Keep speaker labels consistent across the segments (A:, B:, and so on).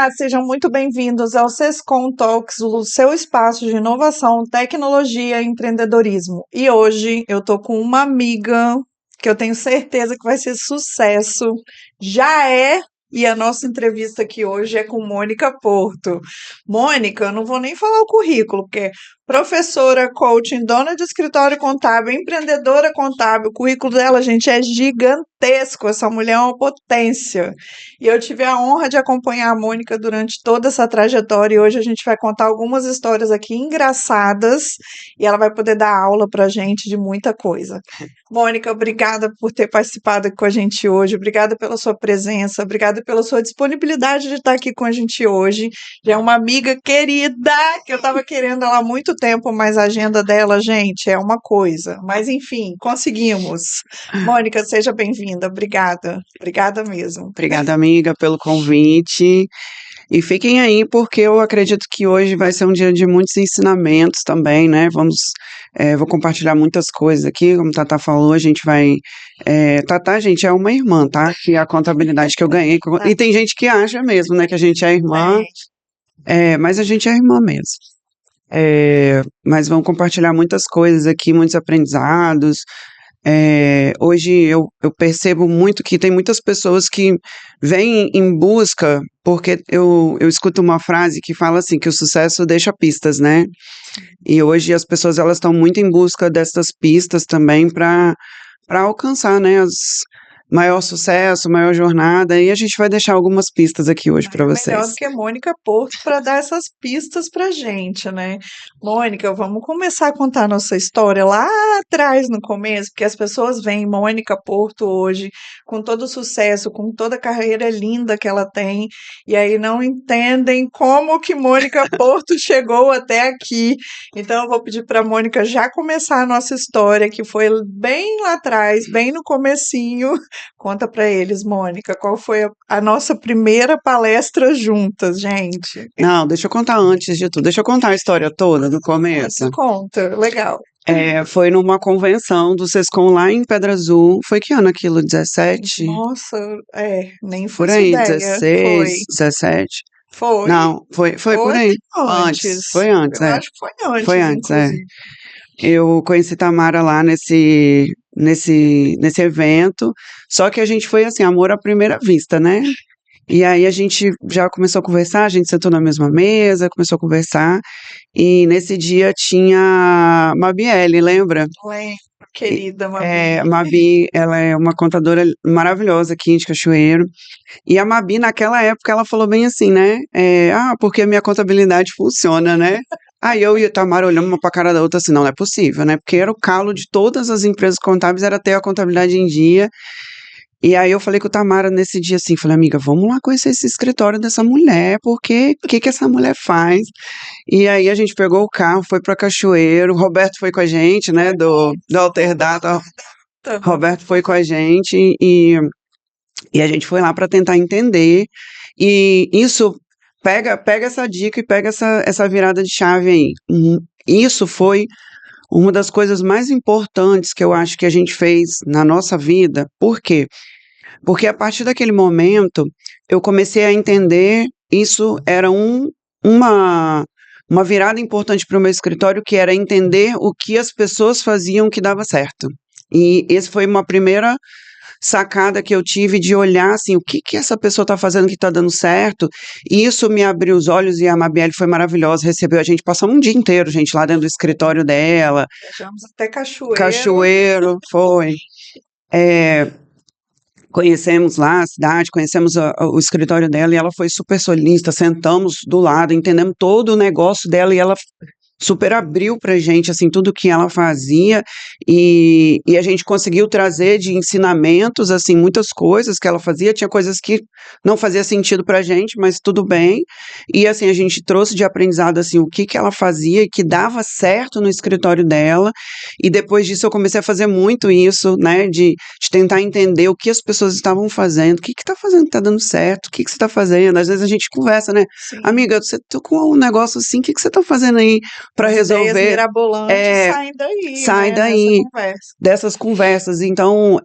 A: Olá, sejam muito bem-vindos ao Sescom Talks, o seu espaço de inovação, tecnologia e empreendedorismo. E hoje eu tô com uma amiga que eu tenho certeza que vai ser sucesso. Já é, e a nossa entrevista aqui hoje é com Mônica Porto. Mônica, eu não vou nem falar o currículo, porque é professora, coaching, dona de escritório contábil, empreendedora contábil. O currículo dela, gente, é gigantesco. Essa mulher é uma potência. E eu tive a honra de acompanhar a Mônica durante toda essa trajetória e hoje a gente vai contar algumas histórias aqui engraçadas e ela vai poder dar aula pra gente de muita coisa. Mônica, obrigada por ter participado aqui com a gente hoje, obrigada pela sua presença, obrigada pela sua disponibilidade de estar aqui com a gente hoje. Já é uma amiga querida que eu estava querendo ela há muito tempo, mas a agenda dela, gente, é uma coisa. Mas enfim, conseguimos. Mônica, seja bem-vinda, obrigada, obrigada mesmo.
B: Obrigada, amiga, pelo convite. E fiquem aí, porque eu acredito que hoje vai ser um dia de muitos ensinamentos também, né? Vou compartilhar muitas coisas aqui, como a Tatá falou, a gente vai. Tatá, gente, é uma irmã, tá? Que é a contabilidade que eu ganhei. E tem gente que acha mesmo, né, que a gente é irmã, mas a gente é irmã mesmo. Mas vamos compartilhar muitas coisas aqui, muitos aprendizados. Hoje eu percebo muito que tem muitas pessoas que vêm em busca, porque eu escuto uma frase que fala assim, que o sucesso deixa pistas, né? E hoje as pessoas elas estão muito em busca dessas pistas também para alcançar, né, maior sucesso, maior jornada, e a gente vai deixar algumas pistas aqui hoje para
A: Melhor
B: vocês.
A: do que Mônica Porto para dar essas pistas para gente, né? Mônica, vamos começar a contar a nossa história lá atrás, no começo, porque as pessoas veem Mônica Porto hoje com todo o sucesso, com toda a carreira linda que ela tem, e aí não entendem como que Mônica Porto chegou até aqui. Então eu vou pedir para a Mônica já começar a nossa história, que foi bem lá atrás, bem no comecinho. Conta para eles, Mônica, qual foi a nossa primeira palestra juntas, gente?
B: Não, deixa eu contar antes de tudo, deixa eu contar a história toda do começo.
A: Conta, legal.
B: Foi numa convenção do Sescom lá em Pedra Azul, foi que ano aquilo? 17?
A: Nossa, nem
B: Por
A: faço
B: aí,
A: ideia.
B: 16,
A: Foi,
B: 17.
A: foi,
B: Não, foi por
A: ou
B: aí.
A: até
B: Antes,
A: antes.
B: foi antes,
A: Eu acho que foi
B: Foi
A: antes,
B: antes, é.
A: inclusive.
B: Eu conheci Tamara lá nesse evento, só que a gente foi assim, amor à primeira vista, né? E aí a gente já começou a conversar, a gente sentou na mesma mesa, começou a conversar, e nesse dia tinha Mabiele, lembra?
A: Lembro,
B: E,
A: querida Mabi.
B: A Mabi, ela é uma contadora maravilhosa aqui de Cachoeiro, e a Mabi, naquela época, ela falou bem assim, né? Porque a minha contabilidade funciona, né? Aí eu e a Tamara olhamos uma pra cara da outra assim, não é possível, né? Porque era o calo de todas as empresas contábeis, era ter a contabilidade em dia. E aí eu falei com a Tamara nesse dia assim, falei, amiga, vamos lá conhecer esse escritório dessa mulher, porque o que essa mulher faz? E aí a gente pegou o carro, foi pra Cachoeiro, o Roberto foi com a gente, né, do Alterdata, Roberto foi com a gente e a gente foi lá para tentar entender. E isso pega essa dica e pega essa virada de chave aí. Isso foi uma das coisas mais importantes que eu acho que a gente fez na nossa vida. Por quê? Porque a partir daquele momento eu comecei a entender, isso era uma virada importante para o meu escritório, que era entender o que as pessoas faziam que dava certo. E esse foi uma primeira sacada que eu tive de olhar assim, o que essa pessoa está fazendo que está dando certo, e isso me abriu os olhos, e a Mabiele foi maravilhosa, recebeu a gente, passamos um dia inteiro, gente, lá dentro do escritório dela.
A: Viajamos até Cachoeiro.
B: Cachoeiro, foi. Conhecemos lá a cidade, conhecemos o escritório dela, e ela foi super solista, sentamos do lado, entendemos todo o negócio dela, e ela super abriu pra gente, assim, tudo que ela fazia, e a gente conseguiu trazer de ensinamentos, assim, muitas coisas que ela fazia, tinha coisas que não fazia sentido pra gente, mas tudo bem, e assim, a gente trouxe de aprendizado, assim, o que ela fazia e que dava certo no escritório dela, e depois disso eu comecei a fazer muito isso, né, de tentar entender o que as pessoas estavam fazendo, o que tá fazendo que tá dando certo, o que você tá fazendo, às vezes a gente conversa, né,
A: Sim.
B: amiga, você tá com um negócio assim, o que você tá fazendo aí? para
A: As ideias
B: resolver,
A: mirabolantes
B: é,
A: saem daí,
B: sai
A: né, nessa
B: daí
A: conversa.
B: dessas conversas. Então,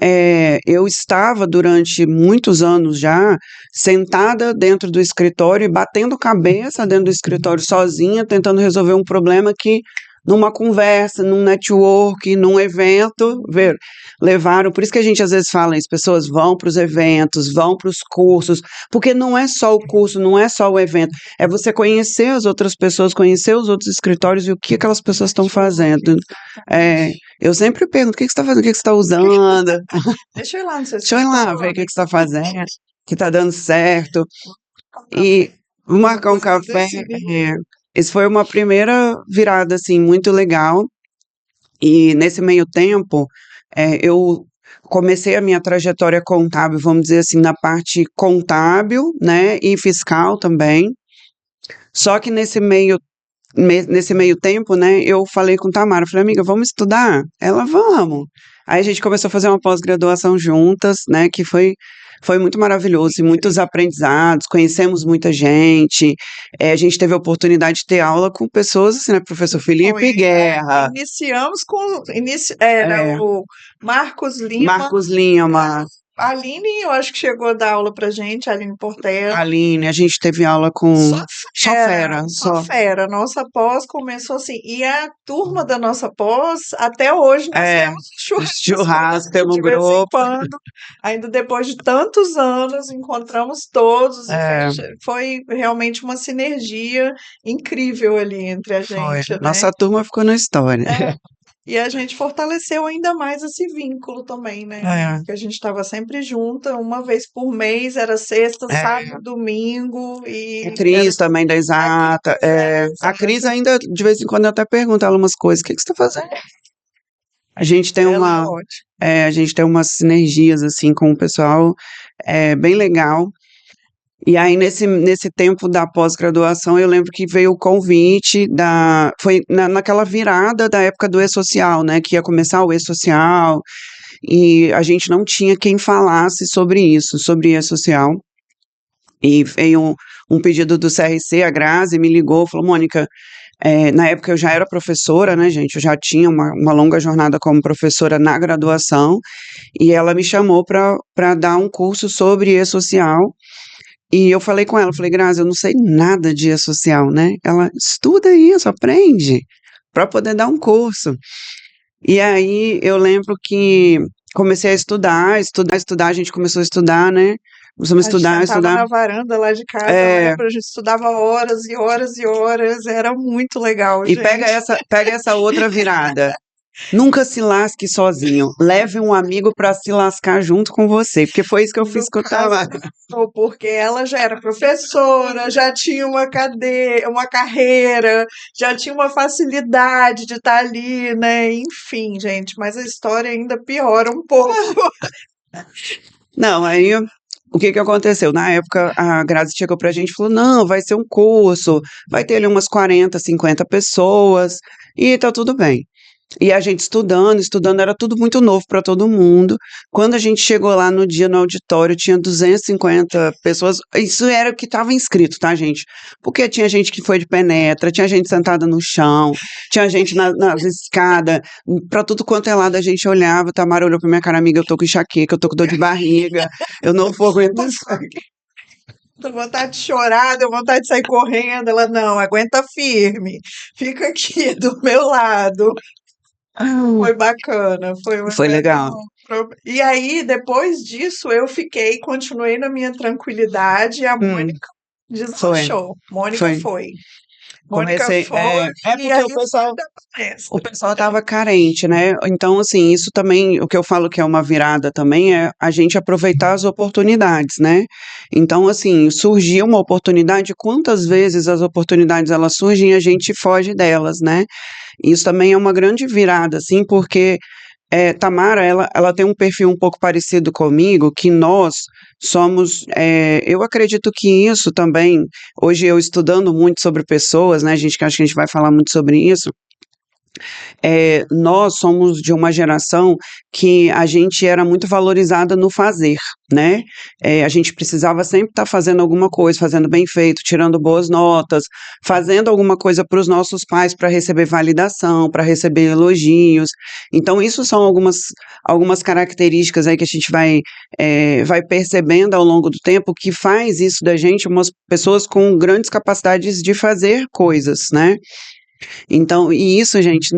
B: eu estava durante muitos anos já sentada dentro do escritório e batendo cabeça dentro do escritório sozinha, tentando resolver um problema que numa conversa, num network, num evento, levaram. Por isso que a gente às vezes fala isso, pessoas vão para os eventos, vão para os cursos, porque não é só o curso, não é só o evento, é você conhecer as outras pessoas, conhecer os outros escritórios e o que aquelas pessoas estão fazendo. É,
A: Exatamente.
B: eu sempre pergunto: o que que você está fazendo? O que que você está usando?
A: Deixa eu ir lá no seu
B: Deixa eu ir lá ver o
A: escritório,
B: que que você está fazendo, que está dando certo.
A: marcar um café,
B: E marcar um
A: depois eu
B: café.
A: decidir.
B: é, Esse foi uma primeira virada, assim, muito legal. E nesse meio tempo, eu comecei a minha trajetória contábil, vamos dizer assim, na parte contábil, né, e fiscal também. Só que nesse meio tempo, né, eu falei com Tamara, falei: amiga, vamos estudar? Ela, vamos. Aí a gente começou a fazer uma pós-graduação juntas, né, que foi muito maravilhoso, e muitos
A: Incrível.
B: aprendizados, conhecemos muita gente, a gente teve a oportunidade de ter aula com pessoas assim, né, professor
A: Foi,
B: Felipe Guerra,
A: iniciamos com, era
B: é,
A: o Marcos Lima,
B: Marcos Lima,
A: a Aline, eu acho que chegou a dar aula pra gente, a Aline Portela.
B: Aline, a gente teve aula com
A: Só
B: só
A: fera,
B: fera,
A: só
B: só,
A: fera. Nossa pós começou assim. E a turma da nossa pós, até hoje nós
B: é,
A: temos churrasco
B: churrasco, temos um
A: de vez em
B: grupo,
A: quando. Ainda depois de tantos anos, encontramos todos e
B: é,
A: foi realmente uma sinergia incrível ali entre a
B: foi,
A: gente, né?
B: nossa turma ficou na história.
A: É, e a gente fortaleceu ainda mais esse vínculo também, né?
B: É,
A: Que a gente estava sempre junta, uma vez por mês, era sexta,
B: é.
A: sábado, domingo,
B: A
A: e era
B: Cris também da
A: a Cris,
B: Exata. A Cris
A: exato.
B: ainda, de vez em quando, eu até pergunto ela umas coisas. O que que você está fazendo? A gente tem
A: Ela é
B: uma,
A: ótima.
B: a gente tem umas sinergias, assim, com o pessoal, bem legal. E aí, nesse tempo da pós-graduação, eu lembro que veio o convite foi naquela virada da época do E-Social, né, que ia começar o E-Social, e a gente não tinha quem falasse sobre isso, sobre E-Social. E veio um pedido do CRC, a Grazi me ligou, falou: Mônica, na época eu já era professora, né, gente? Eu já tinha uma longa jornada como professora na graduação, e ela me chamou para dar um curso sobre E-Social. E eu falei com ela, falei: Grazi, eu não sei nada de E-Social, né? Ela: estuda isso, aprende, para poder dar um curso. E aí eu lembro que comecei a estudar, a gente começou a estudar, né? Começamos a
A: A gente
B: estudar,
A: sentava
B: estudar.
A: na varanda lá de casa, eu
B: É,
A: lembro, a gente estudava horas e horas e horas, era muito legal,
B: e pega
A: gente.
B: essa outra virada. Nunca se lasque sozinho. Leve um amigo para se lascar junto com você, porque foi isso que eu fiz
A: No
B: com o
A: caso,
B: Tamara.
A: porque ela já era professora, já tinha uma cadeira, uma carreira, já tinha uma facilidade de estar ali, né? Enfim, gente, mas a história ainda piora um pouco.
B: Não, aí o que que aconteceu? Na época, a Grazi chegou pra gente e falou: não, vai ser um curso, vai ter ali umas 40, 50 pessoas, e tá tudo bem. E a gente estudando, era tudo muito novo para todo mundo. Quando a gente chegou lá no dia no auditório, tinha 250 pessoas. Isso era o que estava inscrito, tá, gente? Porque tinha gente que foi de penetra, tinha gente sentada no chão, tinha gente nas escadas, para tudo quanto é lado a gente olhava. Tamara olhou para minha cara: amiga, eu tô com enxaqueca, eu tô com dor de barriga, eu não vou aguentar isso aqui.
A: Deu vontade de chorar, deu vontade de sair correndo. Ela, não, aguenta firme, fica aqui do meu lado. Foi bacana,
B: Foi legal.
A: E aí, depois disso, eu fiquei, continuei na minha tranquilidade, e a
B: Hum,
A: Mônica
B: foi,
A: deslanchou. Mônica
B: foi.
A: foi. Mônica
B: Comecei.
A: foi, e
B: Porque
A: aí
B: o
A: foi
B: pessoal.
A: da
B: O
A: palestra.
B: pessoal estava carente, né? Então, assim, isso também, o que eu falo que é uma virada também é a gente aproveitar as oportunidades, né? Então, assim, surgiu uma oportunidade, quantas vezes as oportunidades elas surgem e a gente foge delas, né? Isso também é uma grande virada, assim, porque Tamara, ela tem um perfil um pouco parecido comigo, que nós somos, eu acredito que isso também, hoje eu estudando muito sobre pessoas, né, gente, que acho que a gente vai falar muito sobre isso, Nós somos de uma geração que a gente era muito valorizada no fazer, né? A gente precisava sempre estar fazendo alguma coisa, fazendo bem feito, tirando boas notas, fazendo alguma coisa para os nossos pais para receber validação, para receber elogios. Então, isso são algumas características aí que a gente vai percebendo ao longo do tempo que faz isso da gente umas pessoas com grandes capacidades de fazer coisas, né? Então, e isso, gente,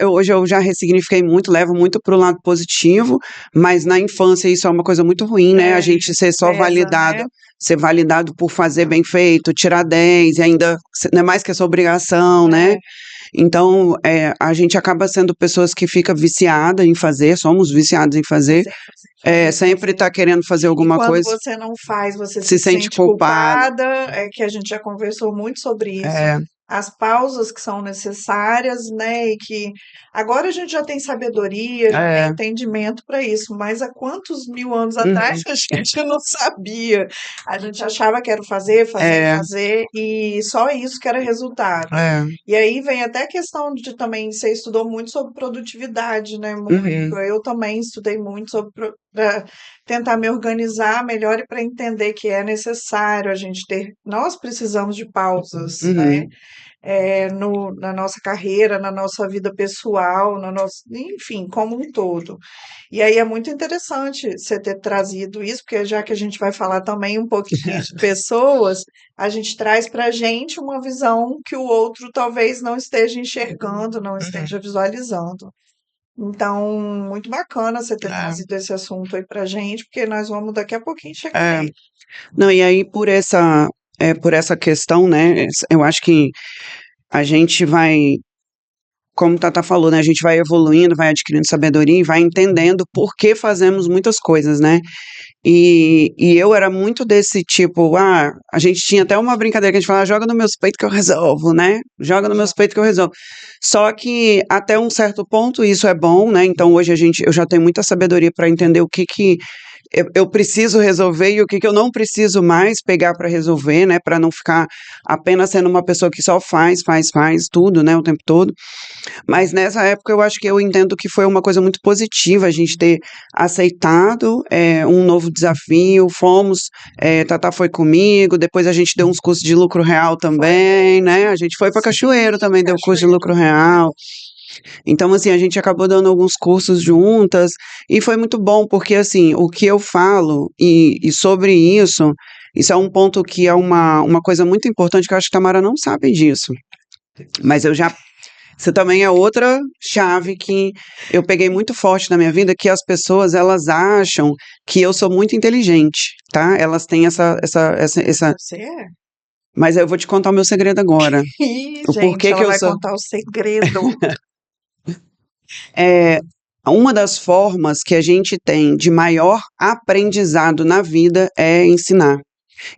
B: hoje eu já ressignifiquei muito, levo muito para o lado positivo, mas na infância isso é uma coisa muito ruim, né? A gente ser só
A: Pesa,
B: validado,
A: né?
B: ser validado por fazer bem feito, tirar 10 e ainda não é mais que essa obrigação, né? Então, a gente acaba sendo pessoas que ficam viciadas em fazer, somos viciados em fazer, sempre tá querendo fazer
A: E
B: alguma
A: quando
B: coisa,
A: você não faz, você
B: se
A: se
B: sente
A: sente
B: culpado.
A: culpada, é que a gente já conversou muito sobre isso.
B: É,
A: As pausas que são necessárias, né? E que agora a gente já tem sabedoria, já tem
B: é,
A: entendimento para isso, mas há quantos mil anos atrás
B: uhum,
A: a gente não sabia? A gente achava que era fazer, fazer,
B: é,
A: fazer, e só isso que era resultado.
B: é,
A: E aí vem até a questão de também, você estudou muito sobre produtividade, né,
B: uhum,
A: Mônica? Eu também estudei muito sobre para tentar me organizar melhor e para entender que é necessário a gente ter, nós precisamos de pausas, né?
B: uhum.
A: Na nossa carreira, na nossa vida pessoal, enfim, como um todo. E aí é muito interessante você ter trazido isso, porque já que a gente vai falar também um pouquinho de pessoas, a gente traz para a gente uma visão que o outro talvez não esteja enxergando, não
B: Uhum.
A: esteja visualizando. Então, muito bacana você ter
B: É,
A: trazido esse assunto aí pra gente, porque nós vamos daqui a pouquinho chegar
B: é.
A: nele.
B: Não, e aí por essa questão, né, eu acho que a gente vai, como o Tata falou, né, a gente vai evoluindo, vai adquirindo sabedoria e vai entendendo por que fazemos muitas coisas, né? E eu era muito desse tipo, a gente tinha até uma brincadeira que a gente falava, joga no meus peitos que eu resolvo, né? Joga no meus peitos que eu resolvo. Só que até um certo ponto isso é bom, né? Então hoje eu já tenho muita sabedoria para entender o que eu preciso resolver e o que eu não preciso mais pegar para resolver, né? Para não ficar apenas sendo uma pessoa que só faz tudo, né? O tempo todo. Mas nessa época eu acho que eu entendo que foi uma coisa muito positiva a gente ter aceitado um novo desafio. Tatá foi comigo, depois a gente deu uns cursos de lucro real
A: Foi
B: também, né? A
A: mesmo.
B: gente foi para
A: Sim,
B: Cachoeiro também, deu curso de lucro
A: Cachoeiro.
B: real. Então, assim, a gente acabou dando alguns cursos juntas e foi muito bom, porque, assim, o que eu falo e sobre isso é um ponto que é uma coisa muito importante que eu acho que a Tamara não sabe disso. Mas isso também é outra chave que eu peguei muito forte na minha vida, que as pessoas, elas acham que eu sou muito inteligente, tá? Elas têm essa.
A: Você é?
B: Mas eu vou te contar o meu segredo agora.
A: Ih,
B: O
A: gente,
B: porquê que
A: ela
B: eu
A: vai
B: sou.
A: contar o segredo.
B: É, uma das formas que a gente tem de maior aprendizado na vida é ensinar.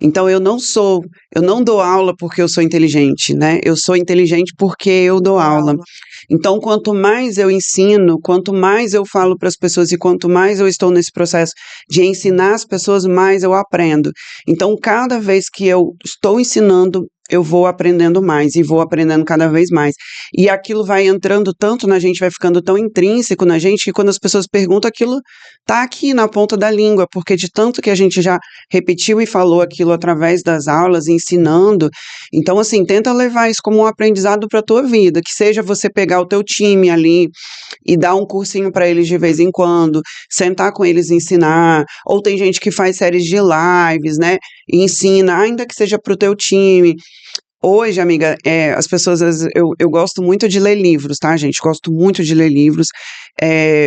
B: Então eu não dou aula porque eu sou inteligente, né? Eu sou inteligente porque eu dou
A: Dou
B: aula.
A: aula.
B: Então, quanto mais eu ensino, quanto mais eu falo para as pessoas e quanto mais eu estou nesse processo de ensinar as pessoas, mais eu aprendo. Então, cada vez que eu estou ensinando, eu vou aprendendo mais e vou aprendendo cada vez mais. E aquilo vai entrando tanto na gente, vai ficando tão intrínseco na gente, que quando as pessoas perguntam, aquilo tá aqui na ponta da língua, porque de tanto que a gente já repetiu e falou aquilo através das aulas, ensinando. Então, assim, tenta levar isso como um aprendizado para a tua vida, que seja você pegar o teu time ali e dar um cursinho para eles de vez em quando, sentar com eles e ensinar, ou tem gente que faz séries de lives, né, e ensina, ainda que seja para o teu time. Hoje, amiga, as pessoas, eu gosto muito de ler livros, tá, gente? Gosto muito de ler livros.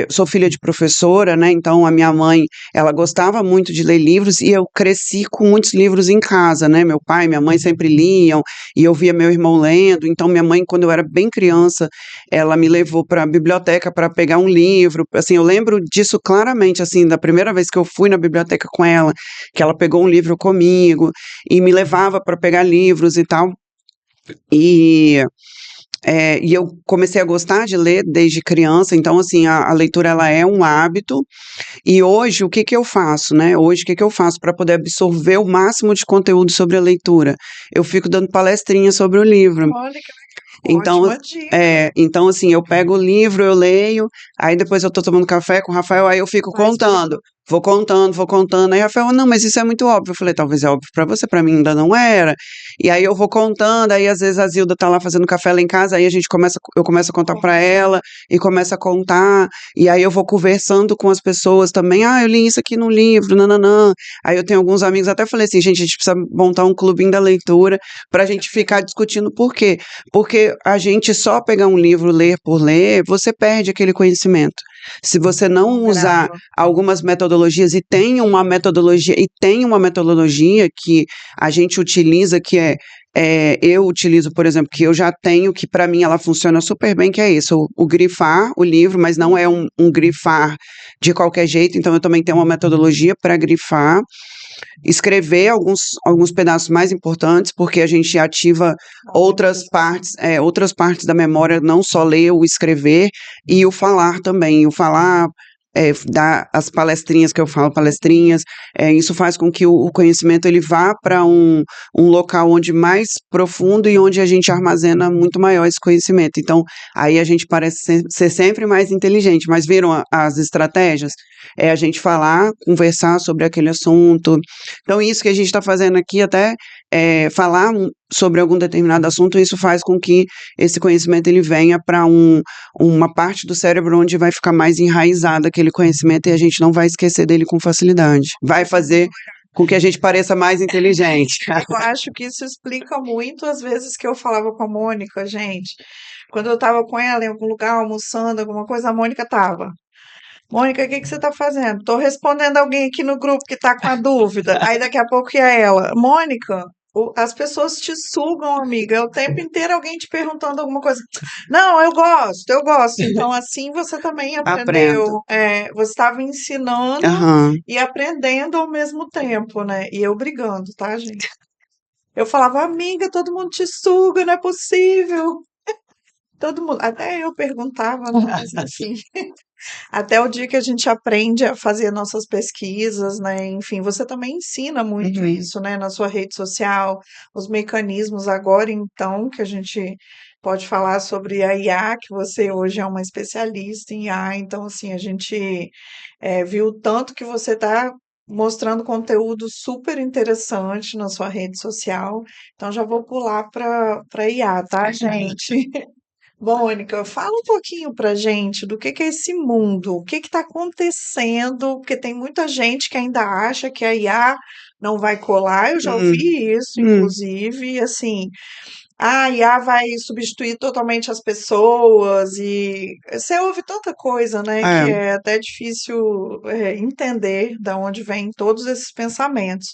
B: Sou filha de professora, né? Então, a minha mãe, ela gostava muito de ler livros e eu cresci com muitos livros em casa, né? Meu pai e minha mãe sempre liam e eu via meu irmão lendo. Então, minha mãe, quando eu era bem criança, ela me levou para a biblioteca para pegar um livro. Assim, eu lembro disso claramente, assim, da primeira vez que eu fui na biblioteca com ela, que ela pegou um livro comigo e me levava para pegar livros e tal. E, e eu comecei a gostar de ler desde criança, então, assim, a leitura, ela é um hábito, e hoje, o que que eu faço, né? Hoje, o que que eu faço para poder absorver o máximo de conteúdo sobre a leitura? Eu fico dando palestrinha sobre o livro.
A: Olha que legal.
B: Então,
A: Ótima dica.
B: então, assim, eu pego o livro, eu leio, aí depois eu tô tomando café com o Rafael, aí eu fico
A: Vai
B: contando.
A: explicando.
B: Vou contando. Aí Rafael, não, mas isso é muito óbvio. Eu falei, talvez é óbvio pra você, pra mim ainda não era. E aí eu vou contando, aí às vezes a Zilda tá lá fazendo café lá em casa, aí eu começo a contar pra
A: Conta.
B: ela e começo a contar, e aí eu vou conversando com as pessoas também. Ah, eu li isso aqui no livro, nananã. Aí eu tenho alguns amigos, até falei assim, gente, a gente precisa montar um clubinho da leitura pra gente ficar discutindo por quê. Porque a gente só pegar um livro, ler por ler, você perde aquele conhecimento. Se você não usar
A: Grava.
B: algumas metodologias e tem uma metodologia que a gente utiliza eu utilizo, por exemplo, que eu já tenho, que para mim ela funciona super bem, que é isso, o grifar o livro, mas não é um grifar de qualquer jeito, então eu também tenho uma metodologia para grifar, escrever alguns pedaços mais importantes, porque a gente ativa outras partes da memória, não só ler o escrever e o falar também. O falar, dar as palestrinhas que eu falo, palestrinhas, isso faz com que o conhecimento ele vá para um local onde mais profundo e onde a gente armazena muito maior esse conhecimento. Então, aí a gente parece ser sempre mais inteligente, mas viram as estratégias? É a gente falar, conversar sobre aquele assunto. Então, isso que a gente está fazendo aqui, até falar sobre algum determinado assunto, isso faz com que esse conhecimento ele venha para uma parte do cérebro onde vai ficar mais enraizado aquele conhecimento e a gente não vai esquecer dele com facilidade. Vai fazer com que a gente pareça mais inteligente.
A: Eu acho que isso explica muito as vezes que eu falava com a Mônica, gente. Quando eu tava com ela em algum lugar almoçando, alguma coisa, a Mônica tava. Mônica, o que que você tá fazendo? Tô respondendo alguém aqui no grupo que tá com a dúvida. Aí daqui a pouco ia ela. Mônica, as pessoas te sugam, amiga. É o tempo inteiro alguém te perguntando alguma coisa. Não, eu gosto, eu gosto. Então, assim você também
B: Aprendo.
A: aprendeu. Você estava ensinando
B: Aham.
A: e aprendendo ao mesmo tempo, né? E eu brigando, tá, gente? Eu falava, amiga, todo mundo te suga, não é possível. Todo mundo, até eu perguntava, né? Mas enfim. Até o dia que a gente aprende a fazer nossas pesquisas, né? Enfim, você também ensina muito
B: Uhum.
A: isso, né? Na sua rede social, os mecanismos agora, então, que a gente pode falar sobre a IA, que você hoje é uma especialista em IA, então, assim, a gente viu o tanto que você está mostrando conteúdo super interessante na sua rede social, então já vou pular para IA, tá, gente? Mônica, fala um pouquinho pra gente do que é esse mundo, o que está acontecendo, porque tem muita gente que ainda acha que a IA não vai colar, eu já
B: Hum,
A: ouvi isso,
B: hum,
A: inclusive, assim, a IA vai substituir totalmente as pessoas e você ouve tanta coisa, né, que
B: é.
A: é até difícil entender da onde vêm todos esses pensamentos.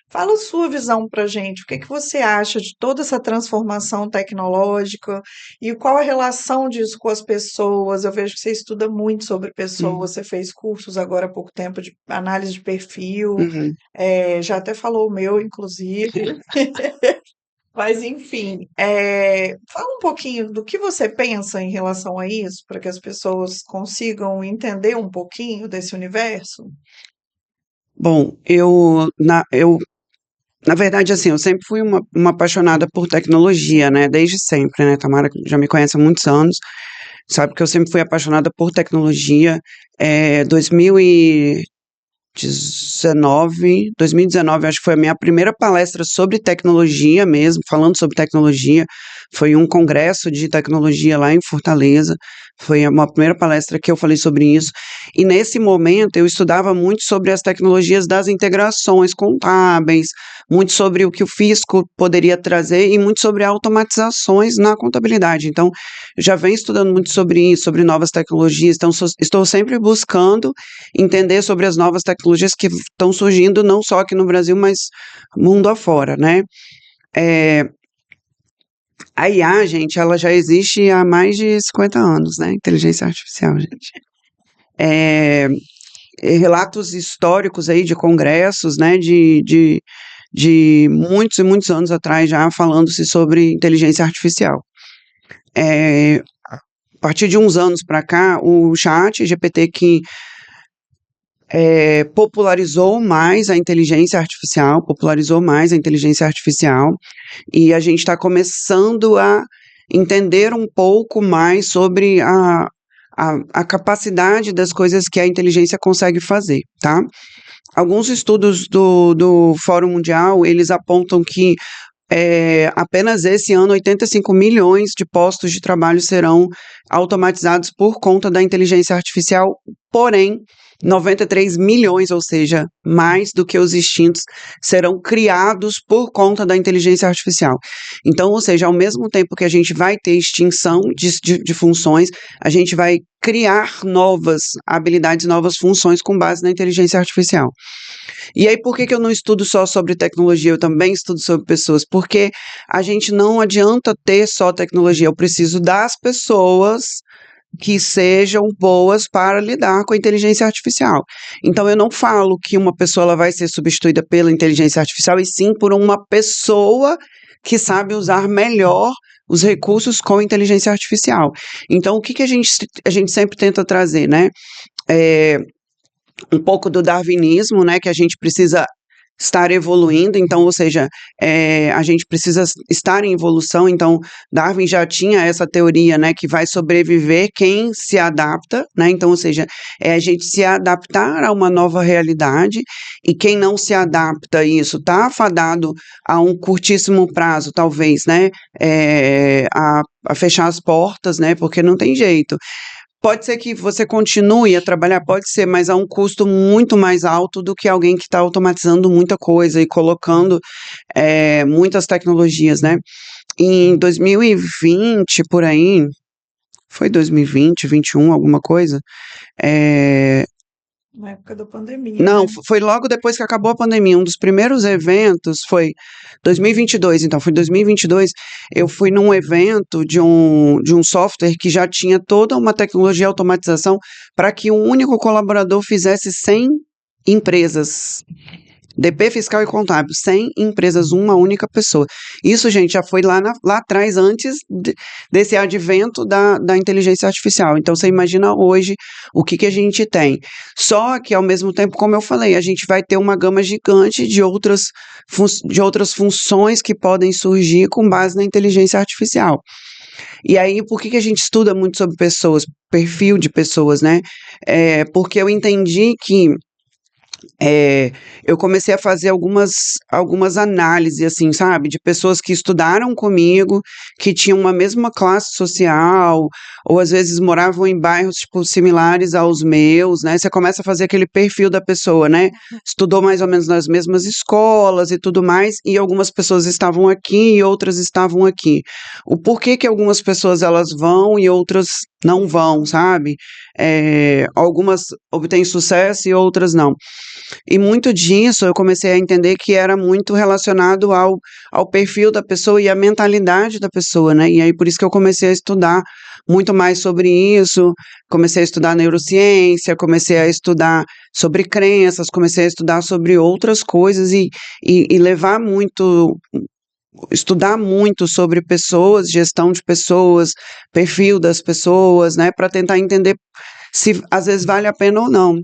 A: Fala a sua visão para gente. O que que você acha de toda essa transformação tecnológica e qual a relação disso com as pessoas? Eu vejo que você estuda muito sobre
B: Hum,
A: pessoas, você fez cursos agora há pouco tempo de análise de perfil,
B: uhum.
A: já até falou o meu, inclusive. Mas, enfim, fala um pouquinho do que você pensa em relação a isso, para que as pessoas consigam entender um pouquinho desse universo.
B: Bom, na verdade, assim, eu sempre fui uma apaixonada por tecnologia, né? Desde sempre, né? Tamara já me conhece há muitos anos, sabe que eu sempre fui apaixonada por tecnologia. 2019, acho que foi a minha primeira palestra sobre tecnologia mesmo, falando sobre tecnologia. Foi um congresso de tecnologia lá em Fortaleza. Foi uma primeira palestra que eu falei sobre isso. E nesse momento eu estudava muito sobre as tecnologias das integrações contábeis, muito sobre o que o fisco poderia trazer e muito sobre automatizações na contabilidade. Então, eu já venho estudando muito sobre isso, sobre novas tecnologias. Então, estou sempre buscando entender sobre as novas tecnologias que estão surgindo não só aqui no Brasil, mas mundo afora, né? É, a IA, gente, ela já existe há mais de 50 anos, né? Inteligência artificial, gente. É, relatos históricos aí de congressos, né? De muitos e muitos anos atrás já falando-se sobre inteligência artificial. A partir de uns anos para cá, o chat GPT que popularizou mais a inteligência artificial, e a gente está começando a entender um pouco mais sobre a capacidade das coisas que a inteligência consegue fazer, tá? Alguns estudos do Fórum Mundial, eles apontam que apenas esse ano 85 milhões de postos de trabalho serão automatizados por conta da inteligência artificial, porém 93 milhões, ou seja, mais do que os extintos, serão criados por conta da inteligência artificial. Então, ou seja, ao mesmo tempo que a gente vai ter extinção de funções, a gente vai criar novas habilidades, novas funções com base na inteligência artificial. E aí, por que eu não estudo só sobre tecnologia? Eu também estudo sobre pessoas, porque a gente não adianta ter só tecnologia, eu preciso das pessoas que sejam boas para lidar com a inteligência artificial. Então, eu não falo que uma pessoa ela vai ser substituída pela inteligência artificial, e sim por uma pessoa que sabe usar melhor os recursos com inteligência artificial. Então, o que a gente sempre tenta trazer, né? Um pouco do darwinismo, né, que a gente precisa estar evoluindo, então, ou seja, a gente precisa estar em evolução, então, Darwin já tinha essa teoria, né, que vai sobreviver quem se adapta, né, então, ou seja, a gente se adaptar a uma nova realidade, e quem não se adapta a isso está afadado a um curtíssimo prazo, talvez, né, a fechar as portas, né, porque não tem jeito. Pode ser que você continue a trabalhar, pode ser, mas a um custo muito mais alto do que alguém que está automatizando muita coisa e colocando muitas tecnologias, né? Em 2020, por aí, foi 2020, 21, alguma coisa?
A: Na época da pandemia,
B: Não,
A: né?
B: foi logo depois que acabou a pandemia. Um dos primeiros eventos foi 2022, então foi 2022, eu fui num evento de um software que já tinha toda uma tecnologia de automatização para que um único colaborador fizesse 100 empresas. DP fiscal e contábil, 100 empresas, uma única pessoa. Isso, gente, já foi lá atrás, antes desse advento da inteligência artificial. Então, você imagina hoje o que a gente tem. Só que, ao mesmo tempo, como eu falei, a gente vai ter uma gama gigante de outras funções que podem surgir com base na inteligência artificial. E aí, por que a gente estuda muito sobre pessoas, perfil de pessoas, né? Porque eu entendi que eu comecei a fazer algumas análises, assim, sabe, de pessoas que estudaram comigo, que tinham uma mesma classe social, ou às vezes moravam em bairros, tipo, similares aos meus, né? Você começa a fazer aquele perfil da pessoa, né? Estudou mais ou menos nas mesmas escolas e tudo mais, e algumas pessoas estavam aqui e outras estavam aqui. O porquê que algumas pessoas elas vão e outras não vão, sabe? Algumas obtêm sucesso e outras não. E muito disso eu comecei a entender que era muito relacionado ao perfil da pessoa e à mentalidade da pessoa, né? E aí por isso que eu comecei a estudar muito mais sobre isso, comecei a estudar neurociência, comecei a estudar sobre crenças, comecei a estudar sobre outras coisas e levar muito. Estudar muito sobre pessoas, gestão de pessoas, perfil das pessoas, né, para tentar entender se às vezes vale a pena ou não.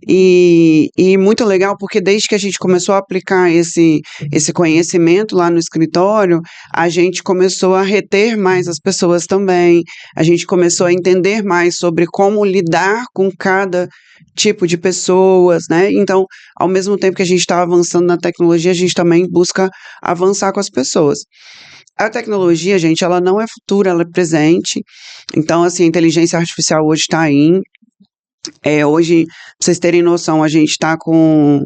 B: E muito legal, porque desde que a gente começou a aplicar esse conhecimento lá no escritório, a gente começou a reter mais as pessoas também, a gente começou a entender mais sobre como lidar com cada tipo de pessoas, né? Então, ao mesmo tempo que a gente está avançando na tecnologia, a gente também busca avançar com as pessoas. A tecnologia, gente, ela não é futuro, ela é presente. Então, assim, a inteligência artificial hoje está aí. Hoje, pra vocês terem noção, a gente está com.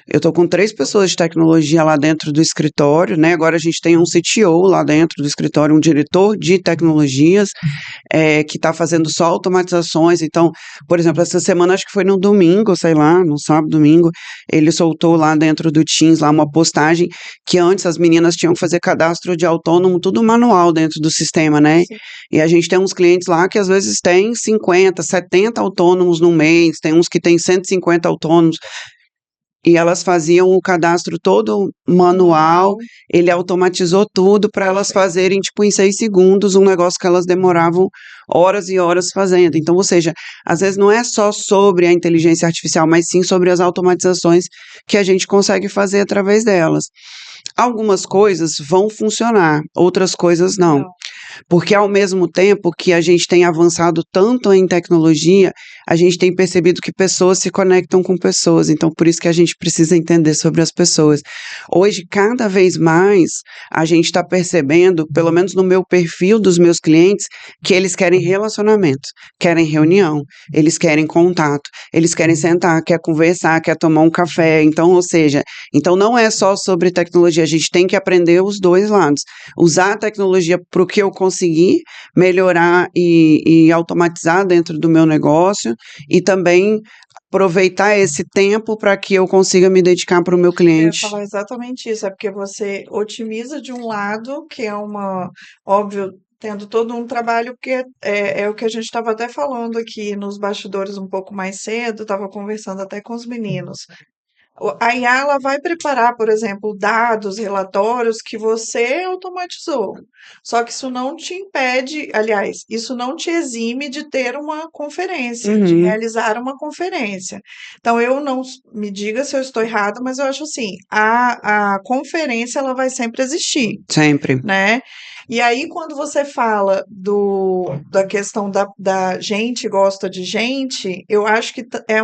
B: Eu estou com 3 pessoas de tecnologia lá dentro do escritório, né? Agora a gente tem um CTO lá dentro do escritório, um diretor de tecnologias, que está fazendo só automatizações. Então, por exemplo, essa semana, acho que foi no domingo, sei lá, no sábado, domingo, ele soltou lá dentro do Teams lá uma postagem que antes as meninas tinham que fazer cadastro de autônomo, tudo manual dentro do sistema, né?
A: Sim.
B: E a gente tem uns clientes lá que às vezes tem 50, 70 autônomos no mês, tem uns que tem 150 autônomos, e elas faziam o cadastro todo manual, ele automatizou tudo para elas fazerem, tipo, em 6 segundos, um negócio que elas demoravam horas e horas fazendo. Então, ou seja, às vezes não é só sobre a inteligência artificial, mas sim sobre as automatizações que a gente consegue fazer através delas. Algumas coisas vão funcionar, outras coisas não.
A: Não.
B: Porque ao mesmo tempo que a gente tem avançado tanto em tecnologia, a gente tem percebido que pessoas se conectam com pessoas. Então, por isso que a gente precisa entender sobre as pessoas. Hoje, cada vez mais, a gente está percebendo, pelo menos no meu perfil dos meus clientes, que eles querem relacionamento, querem reunião, eles querem contato, eles querem sentar, quer conversar, quer tomar um café. Então, ou seja, então não é só sobre tecnologia, a gente tem que aprender os dois lados. Usar a tecnologia para o que eu conseguir melhorar e automatizar dentro do meu negócio e também aproveitar esse tempo para que eu consiga me dedicar para o meu
A: Eu ia
B: cliente.
A: falar exatamente isso, é porque você otimiza de um lado, que é uma, óbvio, tendo todo um trabalho, porque é o que a gente estava até falando aqui nos bastidores um pouco mais cedo, estava conversando até com os meninos. A IA ela vai preparar, por exemplo, dados, relatórios que você automatizou. Só que isso não te impede, aliás, isso não te exime de ter uma conferência, de
B: Uhum,
A: realizar uma conferência. Então, eu não, me diga se eu estou errada, mas eu acho assim, a conferência ela vai sempre existir,
B: sempre.
A: né? E aí, quando você fala da questão da gente gosta de gente, eu acho que é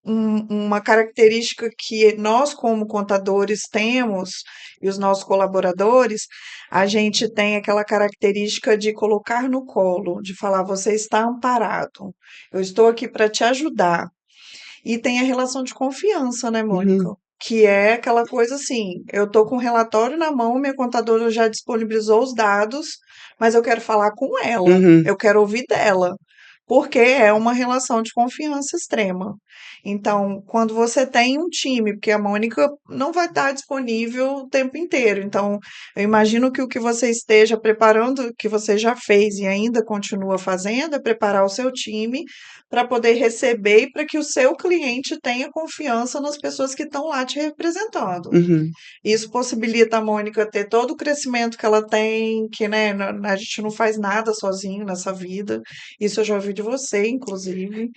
A: uma característica que nós, como contadores, temos, e os nossos colaboradores, a gente tem aquela característica de colocar no colo, de falar: você está amparado, eu estou aqui para te ajudar. E tem a relação de confiança, né, Mônica?
B: Uhum,
A: Que é aquela coisa assim: eu estou com o relatório na mão, minha contadora já disponibilizou os dados, mas eu quero falar com ela,
B: uhum,
A: eu quero ouvir dela, porque é uma relação de confiança extrema. Então, quando você tem um time, porque a Mônica não vai estar disponível o tempo inteiro, então eu imagino que o que você esteja preparando, que você já fez e ainda continua fazendo, é preparar o seu time para poder receber e para que o seu cliente tenha confiança nas pessoas que estão lá te representando.
B: uhum,
A: Isso possibilita a Mônica ter todo o crescimento que ela tem, que, né, a gente não faz nada sozinho nessa vida. Isso eu já ouvi de você, inclusive.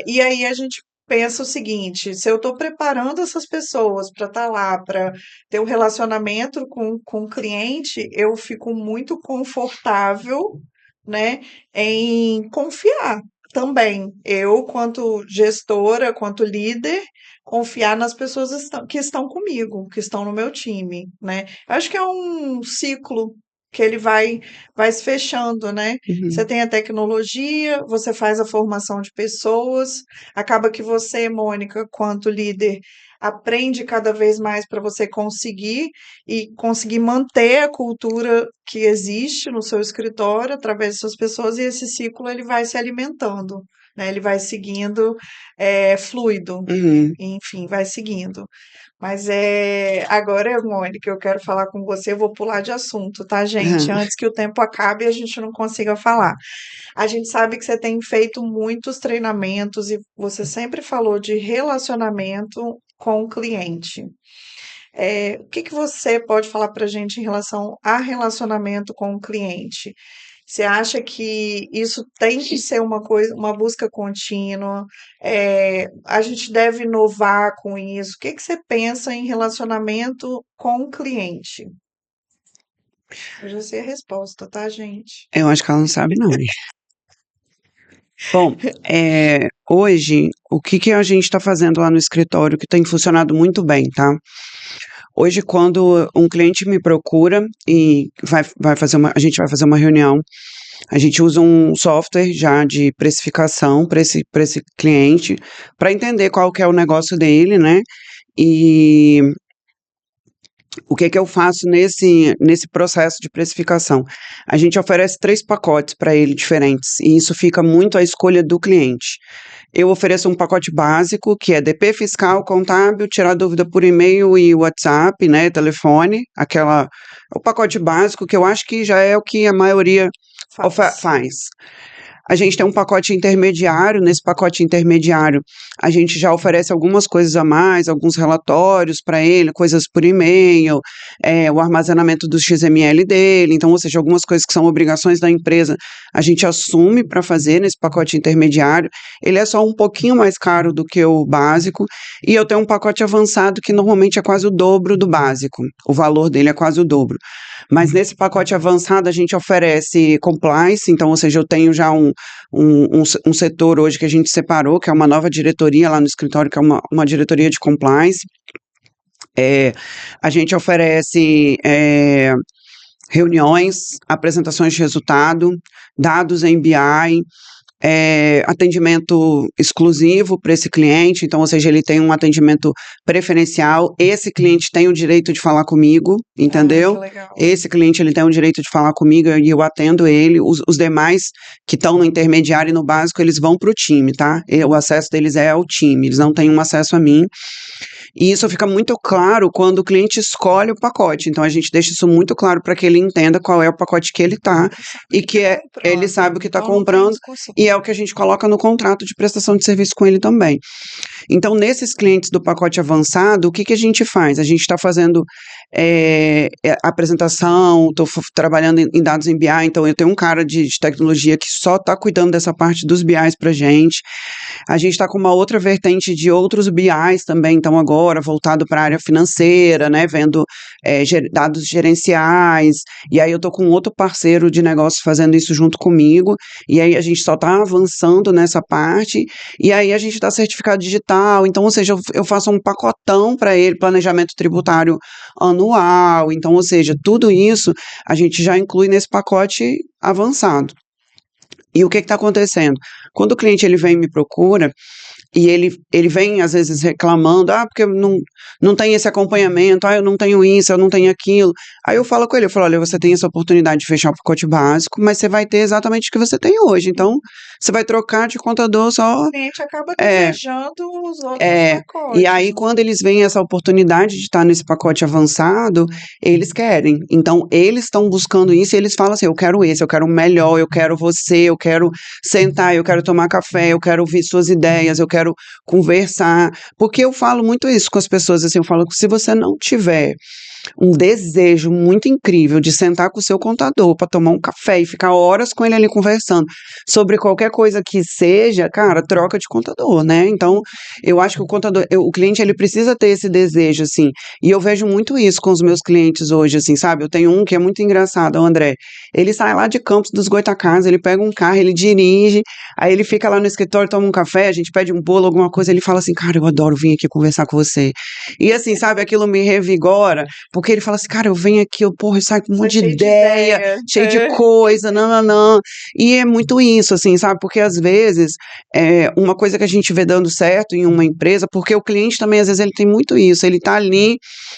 A: E aí a gente pensa o seguinte: se eu estou preparando essas pessoas para estar lá, para ter um relacionamento com o cliente, eu fico muito confortável, né, em confiar também. Eu, quanto gestora, quanto líder, confiar nas pessoas que estão comigo, que estão no meu time, né? Acho que é um ciclo que ele vai se fechando, né? Você
B: uhum,
A: tem a tecnologia, você faz a formação de pessoas, acaba que você, Mônica, quanto líder, aprende cada vez mais para você conseguir manter a cultura que existe no seu escritório através dessas pessoas, e esse ciclo ele vai se alimentando, né? Ele vai seguindo fluido,
B: uhum,
A: enfim, vai seguindo. Mas agora, Mônica, eu quero falar com você, eu vou pular de assunto, tá, gente?
B: aham.
A: Antes que o tempo acabe e a gente não consiga falar. A gente sabe que você tem feito muitos treinamentos e você sempre falou de relacionamento com o cliente. O que que você pode falar para a gente em relação a relacionamento com o cliente? Você acha que isso tem que ser uma coisa, uma busca contínua? A gente deve inovar com isso? O que que você pensa em relacionamento com o cliente? Eu já sei a resposta, tá, gente?
B: Eu acho que ela não sabe, não. Bom, hoje, o que que a gente está fazendo lá no escritório que tem funcionado muito bem, tá? Hoje, quando um cliente me procura e a gente vai fazer uma reunião, a gente usa um software já de precificação para esse cliente, para entender qual que é o negócio dele, né? E o que que eu faço nesse processo de precificação? A gente oferece 3 pacotes para ele diferentes, e isso fica muito à escolha do cliente. Eu ofereço um pacote básico, que é DP fiscal, contábil, tirar dúvida por e-mail e WhatsApp, né, telefone, o pacote básico que eu acho que já é o que a maioria
A: Faz.
B: faz. A gente tem um pacote intermediário. Nesse pacote intermediário, a gente já oferece algumas coisas a mais, alguns relatórios para ele, coisas por e-mail, o armazenamento do XML dele. Então, ou seja, algumas coisas que são obrigações da empresa, a gente assume para fazer nesse pacote intermediário. Ele é só um pouquinho mais caro do que o básico, e eu tenho um pacote avançado que normalmente é quase o dobro do básico. O valor dele é quase o dobro. Mas nesse pacote avançado a gente oferece compliance, então, ou seja, eu tenho já um setor hoje que a gente separou, que é uma nova diretoria lá no escritório, que é uma diretoria de compliance. A gente oferece reuniões, apresentações de resultado, dados em BI, atendimento exclusivo para esse cliente, então, ou seja, ele tem um atendimento preferencial, esse cliente tem o direito de falar comigo, entendeu?
A: Que legal.
B: Esse cliente, ele tem o direito de falar comigo e eu atendo ele, os demais que estão no intermediário e no básico, eles vão para o time, tá? O acesso deles é ao time, eles não têm um acesso a mim. E isso fica muito claro quando o cliente escolhe o pacote. Então, a gente deixa isso muito claro para que ele entenda qual é o pacote que ele está e que ele sabe o que está comprando, e é o que a gente coloca no contrato de prestação de serviço com ele também. Então, nesses clientes do pacote avançado, o que a gente faz? A gente está fazendo apresentação, estou trabalhando em dados em BI, então eu tenho um cara de tecnologia que só está cuidando dessa parte dos BIs para a gente está com uma outra vertente de outros BIs também, então agora voltado para a área financeira, né, vendo dados gerenciais, e aí eu estou com outro parceiro de negócio fazendo isso junto comigo, e aí a gente só está avançando nessa parte, e aí a gente dá certificado digital, então, ou seja, eu faço um pacotão para ele, planejamento tributário anual, então, ou seja, tudo isso a gente já inclui nesse pacote avançado. E o que está acontecendo? Quando o cliente ele vem e me procura, e ele vem, às vezes, reclamando, porque não tem esse acompanhamento, eu não tenho isso, eu não tenho aquilo. Aí eu falo com ele, olha, você tem essa oportunidade de fechar o pacote básico, mas você vai ter exatamente o que você tem hoje. Então, você vai trocar de contador só...
A: O cliente acaba desejando os outros pacotes.
B: E aí, quando eles veem essa oportunidade de estar nesse pacote avançado, eles querem. Então, eles estão buscando isso e eles falam assim, eu quero esse, eu quero o melhor, eu quero você, eu quero sentar, eu quero tomar café, eu quero ouvir suas ideias, eu quero conversar, porque eu falo muito isso com as pessoas, assim, eu falo que se você não tiver um desejo muito incrível de sentar com o seu contador para tomar um café e ficar horas com ele ali conversando sobre qualquer coisa que seja, cara, troca de contador, né? Então, eu acho que o cliente, ele precisa ter esse desejo, assim, e eu vejo muito isso com os meus clientes hoje, assim, sabe? Eu tenho um que é muito engraçado, o André, ele sai lá de Campos dos Goytacazes, ele pega um carro, ele dirige, aí ele fica lá no escritório, toma um café, a gente pede um bolo, alguma coisa, ele fala assim, cara, eu adoro vir aqui conversar com você. E assim, sabe, aquilo me revigora, porque ele fala assim, cara, eu venho aqui, eu saio com um monte de ideia, cheio de coisa, nananã. E é muito isso, assim, sabe? Porque às vezes, uma coisa que a gente vê dando certo em uma empresa, porque o cliente também, às vezes, ele tem muito isso, ele tá ali,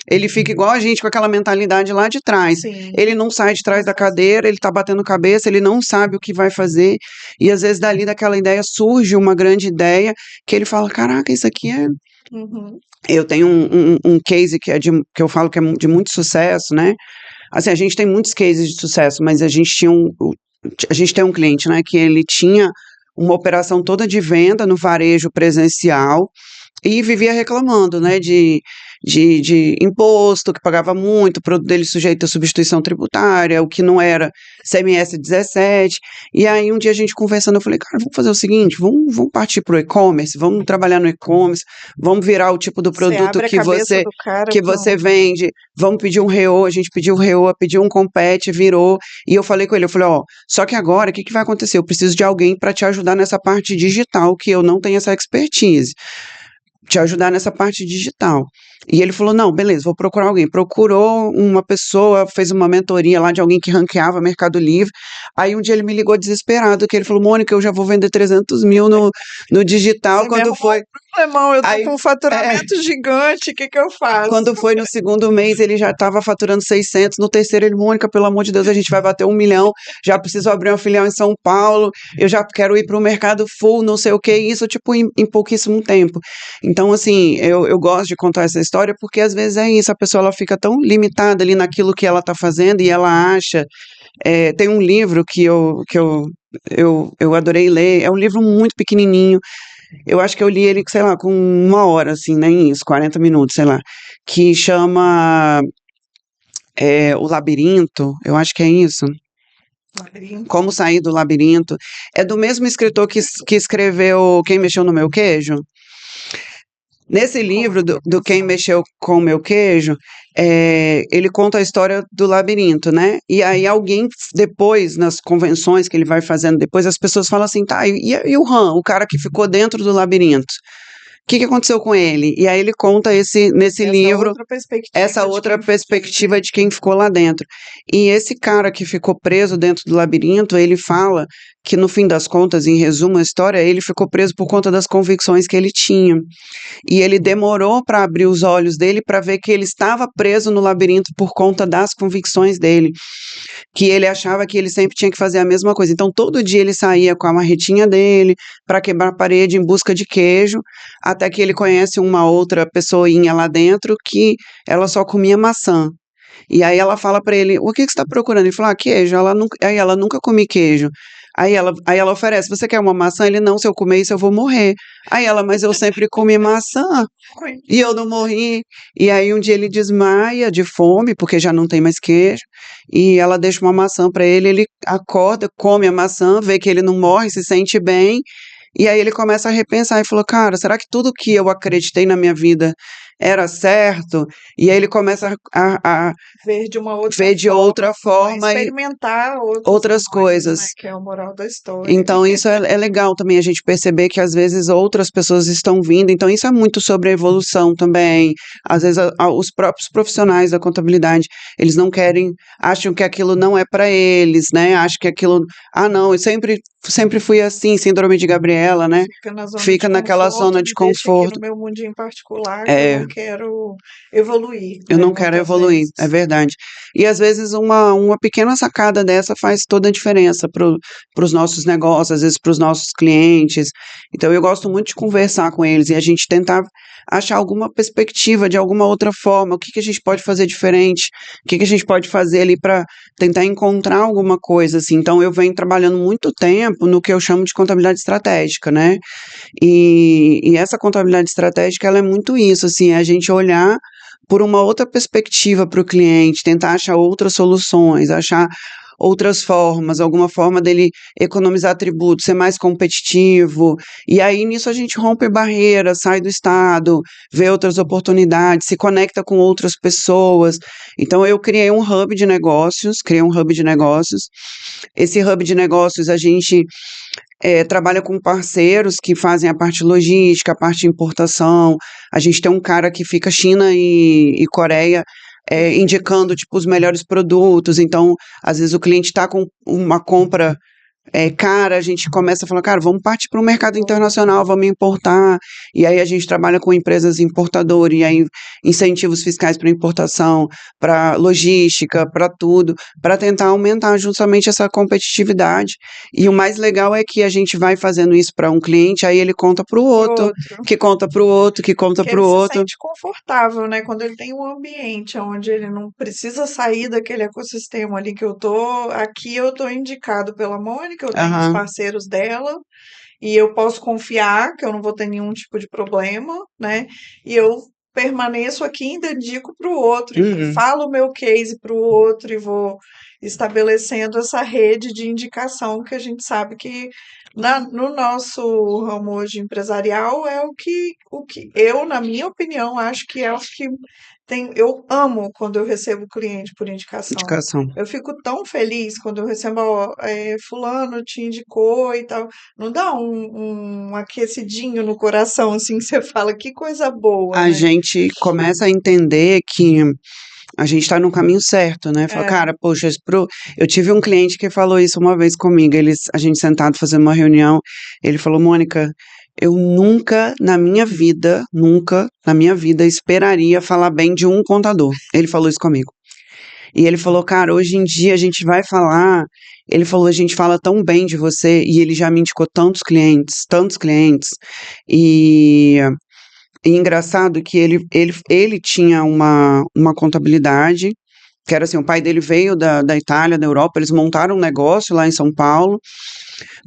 B: ele fica igual a gente com aquela mentalidade lá de trás.
A: Sim.
B: Ele não sai de trás da cadeira, ele tá batendo cabeça, ele não sabe o que vai fazer, e às vezes dali daquela ideia surge uma grande ideia, que ele fala, caraca, isso aqui é...
A: Uhum.
B: Eu tenho um case que eu falo que é de muito sucesso, né? Assim, a gente tem muitos cases de sucesso, mas a gente tem um cliente, né, que ele tinha uma operação toda de venda no varejo presencial e vivia reclamando, né, de imposto, que pagava muito, o produto dele sujeito a substituição tributária, o que não era CMS 17, e aí um dia a gente conversando, eu falei, cara, vamos fazer o seguinte, vamos partir para o e-commerce, vamos trabalhar no e-commerce, vamos virar o tipo do produto que você vende, vamos pedir um REO, a gente pediu o REO, pediu um compete, virou, e eu falei com ele, só que agora, o que vai acontecer? Eu preciso de alguém para te ajudar nessa parte digital, que eu não tenho essa expertise, te ajudar nessa parte digital. E ele falou, não, beleza, vou procurar alguém. Procurou uma pessoa, fez uma mentoria lá de alguém que ranqueava Mercado Livre. Aí um dia ele me ligou desesperado, que ele falou, Mônica, eu já vou vender 300 mil no digital. Quando foi...
A: Irmão, eu tô com um faturamento gigante, o que eu faço?
B: Quando foi no segundo mês, ele já estava faturando 600, no terceiro ele, Mônica, pelo amor de Deus, a gente vai bater 1 milhão, já preciso abrir uma filial em São Paulo, eu já quero ir para o mercado full, não sei o que, isso tipo em pouquíssimo tempo. Então, assim, eu gosto de contar essa história, porque às vezes é isso, a pessoa ela fica tão limitada ali naquilo que ela está fazendo, e ela acha Tem um livro que eu adorei ler, é um livro muito pequenininho, eu acho que eu li ele, sei lá, com 1 hora, assim, nem isso, 40 minutos, sei lá, que chama O Labirinto, eu acho que é isso.
A: Labirinto.
B: Como Sair do Labirinto. É do mesmo escritor que escreveu Quem Mexeu no Meu Queijo. Nesse livro do Quem Mexeu com o Meu Queijo, ele conta a história do labirinto, né? E aí alguém, depois, nas convenções que ele vai fazendo depois, as pessoas falam assim, tá, e o Han, o cara que ficou dentro do labirinto? O que aconteceu com ele? E aí ele conta nesse livro essa outra perspectiva de quem ficou lá dentro. E esse cara que ficou preso dentro do labirinto, ele fala que no fim das contas, em resumo a história, ele ficou preso por conta das convicções que ele tinha. E ele demorou para abrir os olhos dele para ver que ele estava preso no labirinto por conta das convicções dele, que ele achava que ele sempre tinha que fazer a mesma coisa. Então, todo dia ele saía com a marretinha dele para quebrar a parede em busca de queijo, até que ele conhece uma outra pessoinha lá dentro que ela só comia maçã. E aí ela fala para ele, o que você está procurando? Ele fala, queijo. Aí ela nunca comi queijo. Aí ela oferece, você quer uma maçã? Ele, não, se eu comer isso eu vou morrer. Aí ela, mas eu sempre comi maçã e eu não morri. E aí um dia ele desmaia de fome, porque já não tem mais queijo, e ela deixa uma maçã para ele, ele acorda, come a maçã, vê que ele não morre, se sente bem, e aí ele começa a repensar e falou, cara, será que tudo que eu acreditei na minha vida era certo? E aí ele começa a
A: ver de uma outra
B: ver de outra forma e
A: experimentar
B: outras coisas.
A: né, que é o moral da história.
B: Então, isso é legal também, a gente perceber que às vezes outras pessoas estão vindo. Então, isso é muito sobre a evolução também. Às vezes, os próprios profissionais da contabilidade, eles não querem, acham que aquilo não é para eles, né? Acham que aquilo, não, eu sempre fui assim, síndrome de Gabriela, né? Fica naquela zona de conforto.
A: No meu mundinho particular, que
B: É.
A: eu não quero evoluir.
B: Eu
A: né,
B: não quero
A: muitas
B: evoluir,
A: vezes.
B: é verdade. E às vezes uma pequena sacada dessa faz toda a diferença para os nossos negócios, às vezes para os nossos clientes. Então eu gosto muito de conversar com eles e a gente tentar achar alguma perspectiva de alguma outra forma, o que a gente pode fazer diferente, o que a gente pode fazer ali para tentar encontrar alguma coisa assim. Então eu venho trabalhando muito tempo no que eu chamo de contabilidade estratégica, né? E essa contabilidade estratégica, ela é muito isso, assim, é a gente olhar por uma outra perspectiva para o cliente, tentar achar outras soluções, achar outras formas, alguma forma dele economizar tributos, ser mais competitivo. E aí nisso a gente rompe barreiras, sai do estado, vê outras oportunidades, se conecta com outras pessoas. Então eu criei um hub de negócios, Esse hub de negócios a gente trabalha com parceiros que fazem a parte logística, a parte de importação. A gente tem um cara que fica China e Coreia indicando tipo, os melhores produtos. Então, às vezes o cliente está com uma compra cara, a gente começa a falar, cara, vamos partir para o mercado internacional, vamos importar, e aí a gente trabalha com empresas importadoras, e aí incentivos fiscais para importação, para logística, para tudo, para tentar aumentar justamente essa competitividade. E o mais legal é que a gente vai fazendo isso para um cliente, aí ele conta para o outro, que conta para o outro, que conta para o outro.
A: Ele se sente confortável, né? Quando ele tem um ambiente onde ele não precisa sair daquele ecossistema ali que eu tô, aqui eu tô indicado pela Mônica, eu tenho os parceiros dela, e eu posso confiar que eu não vou ter nenhum tipo de problema, né? E eu permaneço aqui e ainda indico para o outro, e falo o meu case para o outro, e vou estabelecendo essa rede de indicação que a gente sabe que no nosso ramo hoje empresarial é o que eu, na minha opinião, acho que é o que tem. Eu amo quando eu recebo cliente por indicação. Eu fico tão feliz quando eu recebo, ó, fulano te indicou e tal. Não dá um aquecidinho no coração, assim, que você fala, que coisa boa,
B: A
A: né?
B: gente começa a entender que a gente está no caminho certo, né? Fala, cara, poxa, eu tive um cliente que falou isso uma vez comigo, a gente sentado fazendo uma reunião, ele falou, Mônica, eu nunca na minha vida esperaria falar bem de um contador. Ele falou isso comigo. E ele falou, cara, hoje em dia a gente vai falar, ele falou, a gente fala tão bem de você, e ele já me indicou tantos clientes, e engraçado que ele tinha uma contabilidade que era assim, o pai dele veio da Itália, da Europa, eles montaram um negócio lá em São Paulo.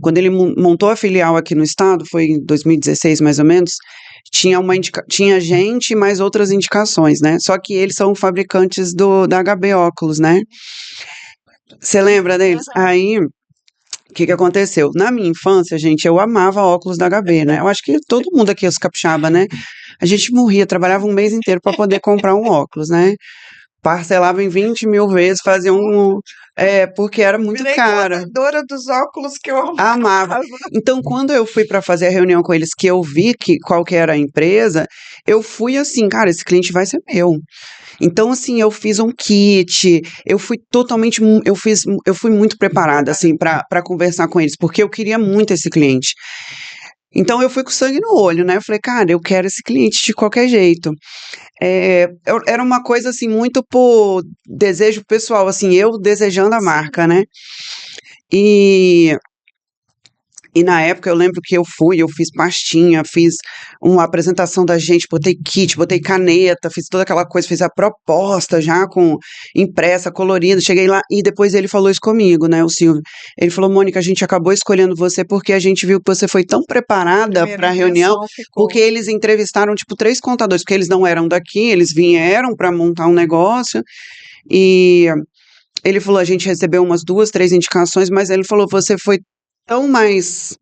B: Quando ele montou a filial aqui no estado, foi em 2016 mais ou menos, tinha gente e mais outras indicações, né? Só que eles são fabricantes da HB Óculos, né? Você lembra deles?
A: Aham.
B: Aí, o que que aconteceu? Na minha infância, gente, eu amava óculos da HB, né? Eu acho que todo mundo aqui, os capixaba, né? A gente morria, trabalhava um mês inteiro para poder comprar um óculos, né? Parcelava em 20 mil vezes, fazia um. É, porque era muito
A: Virei
B: cara.
A: contadora dos óculos que eu
B: Amava.
A: amava.
B: Então, quando eu fui para fazer a reunião com eles, que eu vi qual que era a empresa, eu fui assim, cara, esse cliente vai ser meu. Então, assim, eu fiz um kit, eu fui totalmente, eu fui muito preparada, assim, para conversar com eles, porque eu queria muito esse cliente. Então, eu fui com sangue no olho, né? Eu falei, cara, eu quero esse cliente de qualquer jeito. Era uma coisa, assim, muito por desejo pessoal, assim, eu desejando a
A: Sim.
B: marca, né? E E na época eu lembro que eu fiz pastinha, fiz uma apresentação da gente, botei kit, botei caneta, fiz toda aquela coisa, fiz a proposta já com impressa, colorida. Cheguei lá e depois ele falou isso comigo, né, o Silvio. Ele falou: Mônica, a gente acabou escolhendo você porque a gente viu que você foi tão preparada
A: Primeira
B: para a reunião,
A: impressão
B: porque
A: ficou.
B: eles entrevistaram, tipo, 3 contadores, porque eles não eram daqui, eles vieram para montar um negócio. E ele falou: a gente recebeu umas 2, 3 indicações, mas ele falou: você foi tão mais
A: É a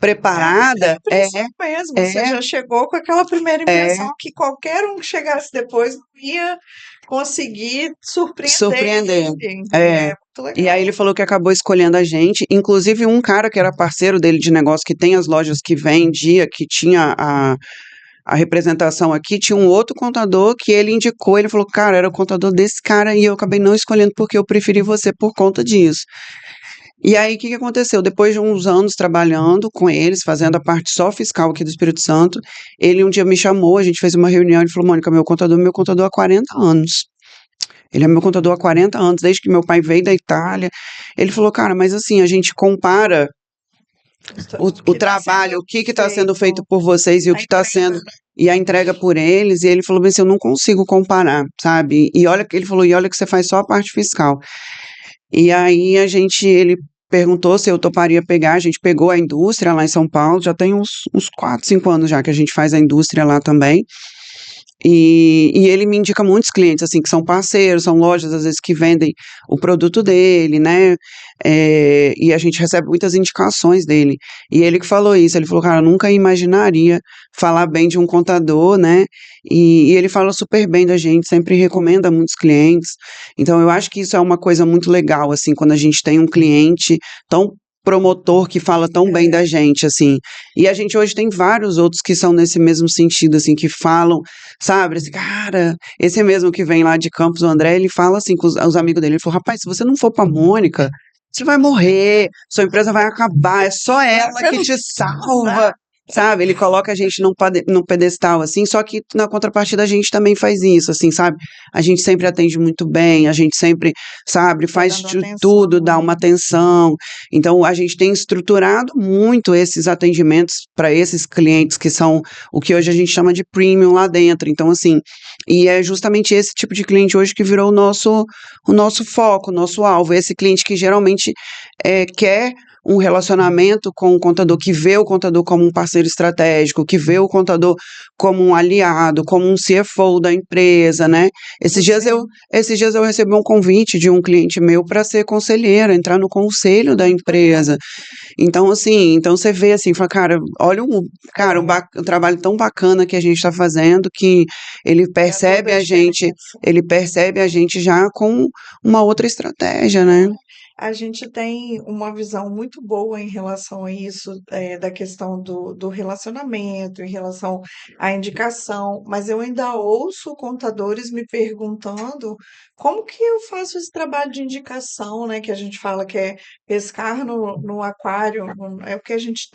A: primeira
B: preparada,
A: impressão mesmo. Você
B: é,
A: já chegou com aquela primeira
B: é
A: impressão que qualquer um que chegasse depois não ia conseguir surpreender
B: surpreender.
A: ele.
B: É.
A: É muito
B: E aí ele
A: legal.
B: falou que acabou escolhendo a gente, inclusive um cara que era parceiro dele de negócio, que tem as lojas que vendia, que tinha a representação aqui, tinha um outro contador que ele indicou, ele falou, cara, era o contador desse cara e eu acabei não escolhendo porque eu preferi você por conta disso. E aí, o que que aconteceu? Depois de uns anos trabalhando com eles, fazendo a parte só fiscal aqui do Espírito Santo, ele um dia me chamou, a gente fez uma reunião, ele falou, Mônica, meu contador há 40 anos. Ele é meu contador há 40 anos, desde que meu pai veio da Itália. Ele falou, cara, mas assim, a gente compara
A: O
B: o
A: que está
B: trabalho,
A: sendo
B: o que está sendo feito
A: feito,
B: por vocês e o
A: a
B: que está sendo
A: entrega, né?
B: e a entrega por eles, e ele falou bem assim, eu não consigo comparar, sabe? E olha que ele falou, e olha que você faz só a parte fiscal. E aí ele perguntou se eu toparia pegar, a gente pegou a indústria lá em São Paulo, já tem uns 4, 5 anos já que a gente faz a indústria lá também. E ele me indica muitos clientes, assim, que são parceiros, são lojas, às vezes, que vendem o produto dele, né? E a gente recebe muitas indicações dele. E ele que falou isso, ele falou, cara, eu nunca imaginaria falar bem de um contador, né? E ele fala super bem da gente, sempre recomenda muitos clientes. Então, eu acho que isso é uma coisa muito legal, assim, quando a gente tem um cliente tão promotor que fala tão bem da
A: É,
B: gente, assim. E a gente hoje tem vários outros que são nesse mesmo sentido, assim, que falam, sabe, esse cara, esse mesmo que vem lá de Campos, o André, ele fala assim com os amigos dele, ele falou, rapaz, se você não for pra Mônica, você vai morrer, sua empresa vai acabar, é só ela que te salva, sabe? Ele coloca a gente num pedestal, assim, só que na contrapartida a gente também faz isso, assim, sabe? A gente sempre atende muito bem, a gente sempre, sabe,
A: tá
B: faz
A: dando
B: de tudo, dá
A: atenção.
B: uma atenção. Então, a gente tem estruturado muito esses atendimentos para esses clientes que são o que hoje a gente chama de premium lá dentro. Então, assim, e é justamente esse tipo de cliente hoje que virou o nosso foco, o nosso alvo. Esse cliente que geralmente quer um relacionamento com o contador, que vê o contador como um parceiro estratégico, que vê o contador como um aliado, como um CFO da empresa, né? Esses dias eu,
A: Sim,
B: esses dias eu recebi um convite de um cliente meu para ser conselheira, entrar no conselho da
A: muito legal.
B: empresa. Então, assim, então você vê assim, fala, cara, olha o trabalho tão bacana que a gente está fazendo, que ele
A: É toda
B: percebe
A: a
B: a gente,
A: diferença.
B: ele percebe a gente já com uma outra estratégia, né?
A: A gente tem uma visão muito boa em relação a isso, da questão do relacionamento, em relação à indicação, mas eu ainda ouço contadores me perguntando como que eu faço esse trabalho de indicação, né? Que a gente fala que é pescar no aquário, é o que a gente,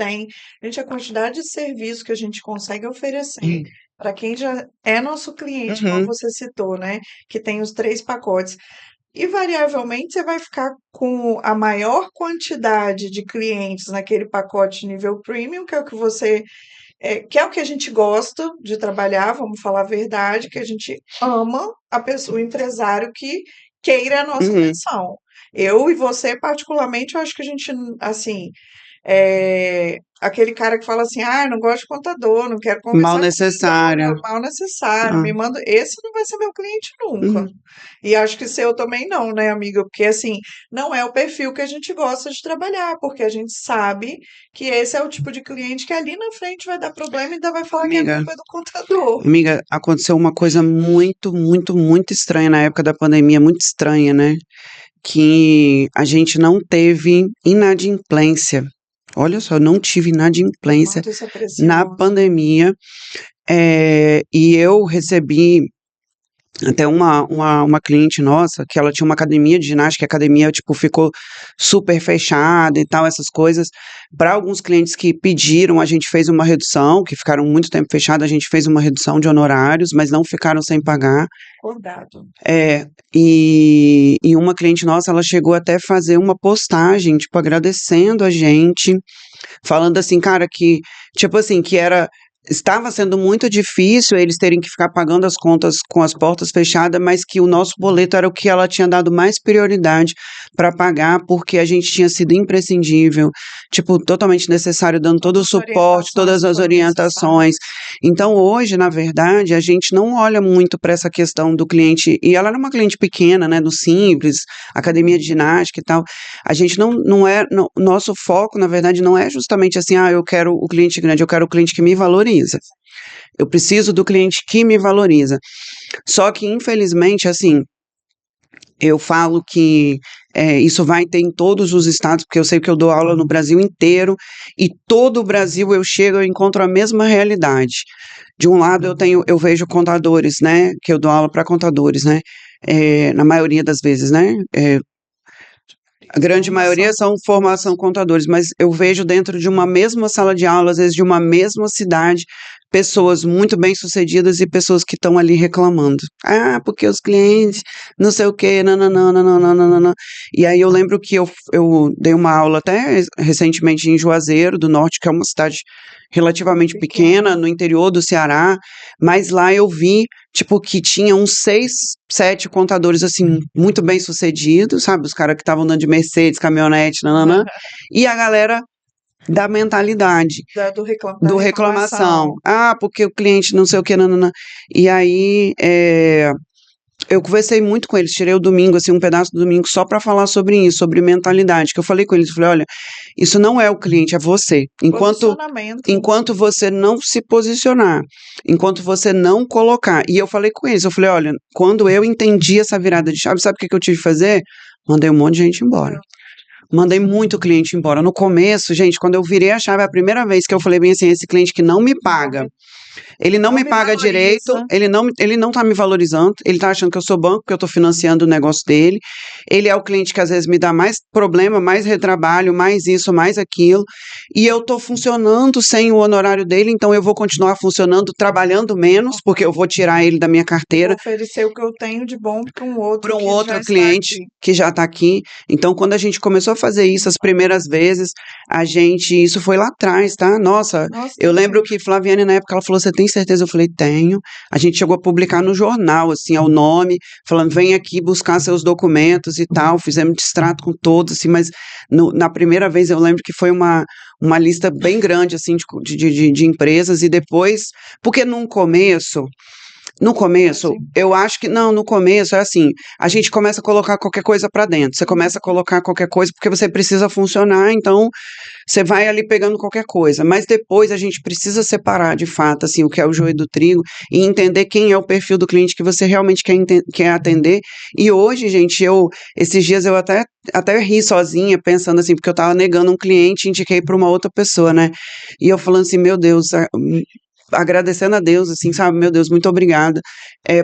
A: a quantidade de serviço que a gente consegue oferecer. Para quem já é nosso cliente, como
B: Uhum.
A: você citou, né? Que tem os 3 pacotes. Invariavelmente, você vai ficar com a maior quantidade de clientes naquele pacote nível premium, que é o que que é o que a gente gosta de trabalhar, vamos falar a verdade, que a gente ama a pessoa, o empresário que queira a nossa
B: Uhum.
A: atenção. Eu e você, particularmente, eu acho que a gente, assim, aquele cara que fala assim, ah, não gosto de contador, não quero
B: Mal
A: conversar comigo,
B: necessária.
A: é mal necessário,
B: Ah.
A: me manda, esse não vai ser meu cliente nunca.
B: Uhum.
A: E acho que seu também não, né, amiga? Porque assim, não é o perfil que a gente gosta de trabalhar, porque a gente sabe que esse é o tipo de cliente que ali na frente vai dar problema e ainda vai falar que a
B: Amiga,
A: culpa é do contador.
B: amiga, aconteceu uma coisa muito, muito, muito estranha na época da pandemia, muito estranha, né? Que a gente não teve inadimplência. Olha só, eu não tive inadimplência
A: Quanto isso é
B: na
A: precioso.
B: pandemia, e eu recebi até uma cliente nossa, que ela tinha uma academia de ginástica, a academia, tipo, ficou super fechada e tal, essas coisas. Para alguns clientes que pediram, a gente fez uma redução, que ficaram muito tempo fechados, a gente fez uma redução de honorários, mas não ficaram sem pagar.
A: Acordado.
B: É, e uma cliente nossa, ela chegou até fazer uma postagem, tipo, agradecendo a gente, falando assim, cara, que, tipo assim, que estava sendo muito difícil eles terem que ficar pagando as contas com as portas fechadas, mas que o nosso boleto era o que ela tinha dado mais prioridade para pagar, porque a gente tinha sido imprescindível, tipo, totalmente necessário, dando todo o
A: Todas as
B: suporte,
A: orientações
B: todas
A: que
B: as
A: foram
B: orientações.
A: necessárias.
B: Então, hoje, na verdade, a gente não olha muito para essa questão do cliente, e ela era uma cliente pequena, né, do Simples, academia de ginástica e tal. A gente não é, nosso foco, na verdade, não é justamente assim, ah, eu quero o cliente grande, eu quero o cliente que me valoriza. Eu preciso do cliente que me valoriza. Só que, infelizmente, assim, eu falo que isso vai ter em todos os estados, porque eu sei que eu dou aula no Brasil inteiro, e todo o Brasil eu chego, eu encontro a mesma realidade. De um lado eu vejo contadores, né, que eu dou aula para contadores, né, na maioria das vezes, né, a grande maioria
A: Formação
B: são formação
A: contadores.
B: contadores, mas eu vejo dentro de uma mesma sala de aula, às vezes de uma mesma cidade, pessoas muito bem-sucedidas e pessoas que estão ali reclamando. Ah, porque os clientes, não sei o quê, nananã, nananã, nananã. E aí eu lembro que eu dei uma aula até recentemente em Juazeiro do Norte, que é uma cidade relativamente pequena,
A: Pequena.
B: no interior do Ceará, mas lá eu vi tipo, que tinha uns 6, 7 contadores, assim, muito bem sucedidos, sabe? Os caras que estavam andando de Mercedes, caminhonete, nananã, e a galera da mentalidade,
A: Da
B: do reclamação.
A: reclamação.
B: Ah, porque o cliente não sei o que, nananã. E aí, eu conversei muito com eles, tirei o domingo, assim, um pedaço do domingo só para falar sobre isso, sobre mentalidade, que eu falei com eles, eu falei, olha, isso não é o cliente, é você.
A: Posicionamento.
B: Enquanto você não se posicionar, enquanto você não colocar. E eu falei com eles, eu falei, olha, quando eu entendi essa virada de chave, sabe o que que eu tive que fazer? Mandei um monte de gente embora.
A: Eu
B: Mandei muito cliente embora. No começo, gente, quando eu virei a chave, a primeira vez que eu falei bem assim, esse cliente que não me
A: não
B: paga,
A: me,
B: ele não
A: não
B: me
A: me
B: paga direito,
A: valoriza.
B: ele não tá me valorizando, ele tá achando que eu sou banco, que eu tô financiando o negócio dele. Ele é o cliente que às vezes me dá mais problema, mais retrabalho, mais isso, mais aquilo. E eu tô funcionando sem o honorário dele, então eu vou continuar funcionando, trabalhando menos, porque eu vou tirar ele da minha
A: Vou
B: carteira
A: oferecer o que eu tenho de bom para um
B: para
A: outro
B: um
A: que já
B: outro
A: está
B: cliente
A: aqui.
B: que já está aqui. Então, quando a gente começou a fazer isso as primeiras vezes, isso foi lá atrás, tá? Nossa,
A: Nossa,
B: eu
A: tem
B: lembro
A: tempo.
B: que Flaviane, na época, ela falou: Você tem certeza? Eu falei: Tenho. A gente chegou a publicar no jornal, assim, ao nome, falando: Vem aqui buscar seus documentos e tal. Fizemos distrato com todos, assim, mas na primeira vez eu lembro que foi uma lista bem grande, assim, de empresas, e depois, porque num começo. No começo,
A: Assim,
B: eu acho que não, no começo é assim, a gente começa a colocar qualquer coisa para dentro. Você começa a colocar qualquer coisa porque você precisa funcionar, então você vai ali pegando qualquer coisa. Mas depois a gente precisa separar de fato assim o que é o joio do trigo e entender quem é o perfil do cliente que você realmente quer atender. E hoje, gente, esses dias eu até ri sozinha pensando assim, porque eu estava negando um cliente, e indiquei para uma outra pessoa, né? E eu falando assim, meu Deus, agradecendo a Deus, assim, sabe, meu Deus, muito obrigada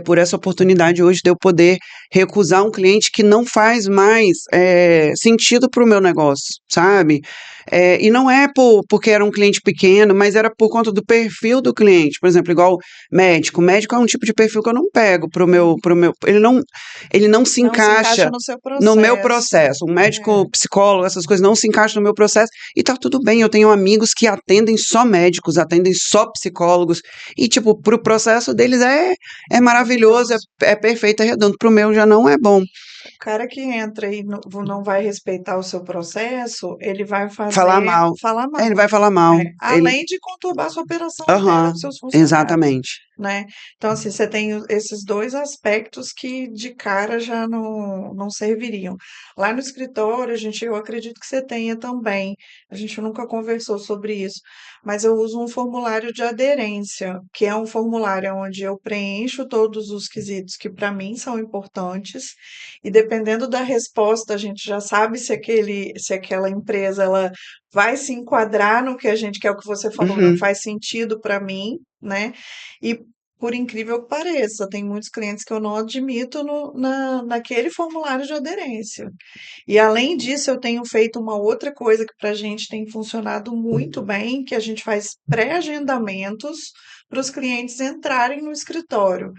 B: por essa oportunidade hoje de eu poder recusar um cliente que não faz mais sentido para o meu negócio, sabe? E não é porque era um cliente pequeno, mas era por conta do perfil do cliente. Por exemplo, igual médico. Médico é um tipo de perfil que eu não pego pro meu, ele não se
A: não se encaixa
B: encaixa
A: no seu
B: no meu
A: processo.
B: processo. Um
A: É,
B: médico, psicólogo, essas coisas não se encaixam no meu processo. E tá tudo bem, eu tenho amigos que atendem só médicos, atendem só psicólogos, e, tipo, pro processo deles é maravilhoso,
A: maravilhoso.
B: é perfeito, é redondo. Pro meu já não é bom.
A: O cara que entra e não vai respeitar o seu processo, ele vai
B: Falar mal.
A: falar
B: Ele
A: mal.
B: vai falar mal. Ele.
A: Além de conturbar a sua operação interna
B: Aham,
A: com seus funcionários,
B: exatamente.
A: né? Então, assim, você tem esses dois aspectos que de cara já não serviriam. Lá no escritório, eu acredito que você tenha também. A gente nunca conversou sobre isso, mas eu uso um formulário de aderência, que é um formulário onde eu preencho todos os quesitos que para mim são importantes, e dependendo da resposta, a gente já sabe se aquela empresa ela vai se enquadrar no que a gente quer, o que você falou, não
B: Uhum,
A: faz sentido para mim, né? E por incrível que pareça, tem muitos clientes que eu não admito naquele formulário de aderência. E além disso, eu tenho feito uma outra coisa que para a gente tem funcionado muito bem, que a gente faz pré-agendamentos para os clientes entrarem no escritório.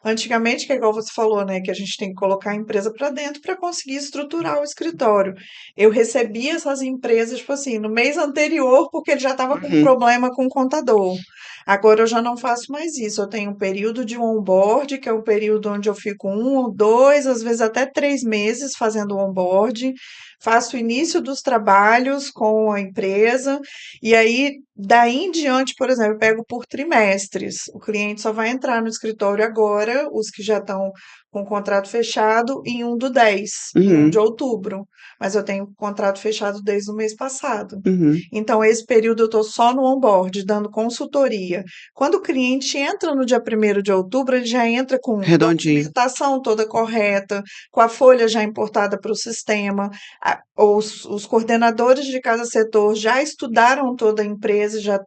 A: Antigamente, que é igual você falou, né, que a gente tem que colocar a empresa para dentro para conseguir estruturar o escritório. Eu recebia essas empresas, tipo assim, no mês anterior, porque ele já estava com um
B: uhum,
A: problema com o contador. Agora eu já não faço mais isso. Eu tenho um período de onboard, que é um período onde eu fico 1 ou 2, às vezes até 3 meses fazendo o onboard. Faço o início dos trabalhos com a empresa, e aí, daí em diante, por exemplo, eu pego por trimestres. O cliente só vai entrar no escritório agora, os que já estão com o contrato fechado, em 1/10, em 1 de
B: uhum,
A: outubro. Mas eu tenho contrato fechado desde o mês passado.
B: uhum.
A: Então, esse período eu estou só no onboard, dando consultoria. Quando o cliente entra no dia 1º de outubro, ele já entra com
B: Redondinho.
A: documentação toda correta, com a folha já importada para o sistema. Os coordenadores de cada setor já estudaram toda a empresa, já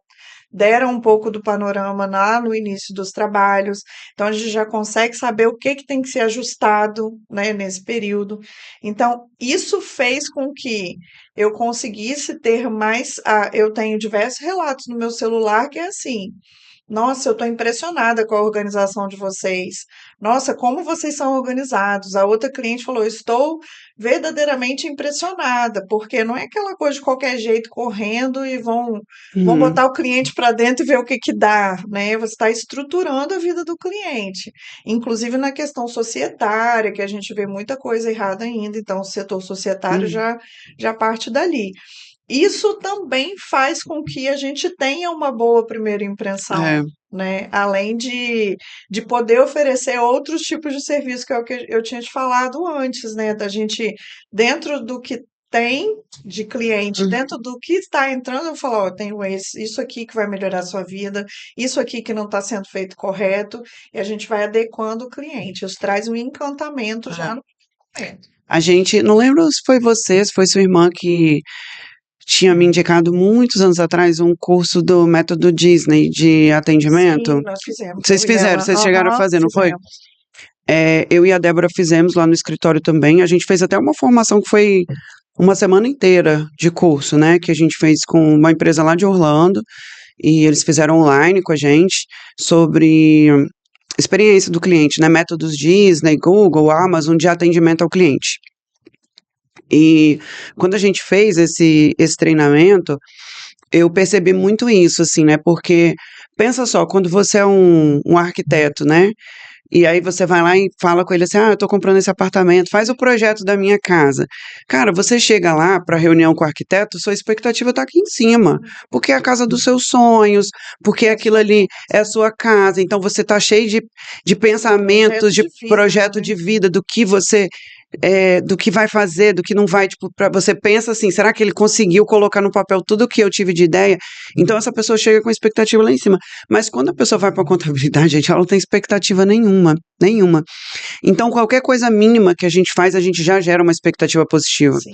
A: deram um pouco do panorama lá no início dos trabalhos, então a gente já consegue saber o que tem que ser ajustado, né, nesse período. Então, isso fez com que eu conseguisse ter mais. Eu tenho diversos relatos no meu celular que é assim. Nossa, eu estou impressionada com a organização de vocês. Nossa, como vocês são organizados. A outra cliente falou: estou verdadeiramente impressionada, porque não é aquela coisa de qualquer jeito correndo e vão
B: Uhum,
A: botar o cliente para dentro e ver o que que dá, né? Você está estruturando a vida do cliente, inclusive na questão societária, que a gente vê muita coisa errada ainda. Então, o setor societário
B: uhum.
A: já parte dali. Isso também faz com que a gente tenha uma boa primeira impressão,
B: É,
A: né? Além de poder oferecer outros tipos de serviço, que é o que eu tinha te falado antes, né? Da gente, dentro do que tem de cliente,
B: uhum,
A: dentro do que está entrando, eu falo, ó, eu tenho isso aqui que vai melhorar a sua vida, isso aqui que não está sendo feito correto, e a gente vai adequando o cliente. Isso traz um encantamento
B: é.
A: já no momento.
B: A gente, não lembro se foi você, se foi sua irmã que tinha me indicado muitos anos atrás um curso do método Disney de atendimento.
A: Sim, nós fizemos,
B: Vocês
A: eu e
B: fizeram,
A: ela.
B: vocês chegaram a
A: Aham,
B: fazer, não foi?
A: fizemos.
B: Eu e a Débora fizemos lá no escritório também. A gente fez até uma formação que foi uma semana inteira de curso, né? Que a gente fez com uma empresa lá de Orlando e eles fizeram online com a gente sobre experiência do cliente, né? Métodos Disney, Google, Amazon de atendimento ao cliente. E quando a gente fez esse treinamento, eu percebi muito isso, assim, né? Porque pensa só, quando você é um arquiteto, né? E aí você vai lá e fala com ele assim: ah, eu tô comprando esse apartamento, faz o projeto da minha casa. Cara, você chega lá para reunião com o arquiteto, sua expectativa tá aqui em cima, porque é a casa dos seus sonhos, porque aquilo ali é a sua casa, então você tá cheio de pensamentos,
A: Projeto
B: de
A: de vida,
B: projeto
A: né?
B: de vida, do que você do que vai fazer, do que não vai, tipo, você pensa assim, será que ele conseguiu colocar no papel tudo o que eu tive de ideia? Então essa pessoa chega com expectativa lá em cima. Mas quando a pessoa vai para a contabilidade, gente, ela não tem expectativa nenhuma, nenhuma. Então qualquer coisa mínima que a gente faz, a gente já gera uma expectativa positiva.
A: Sim.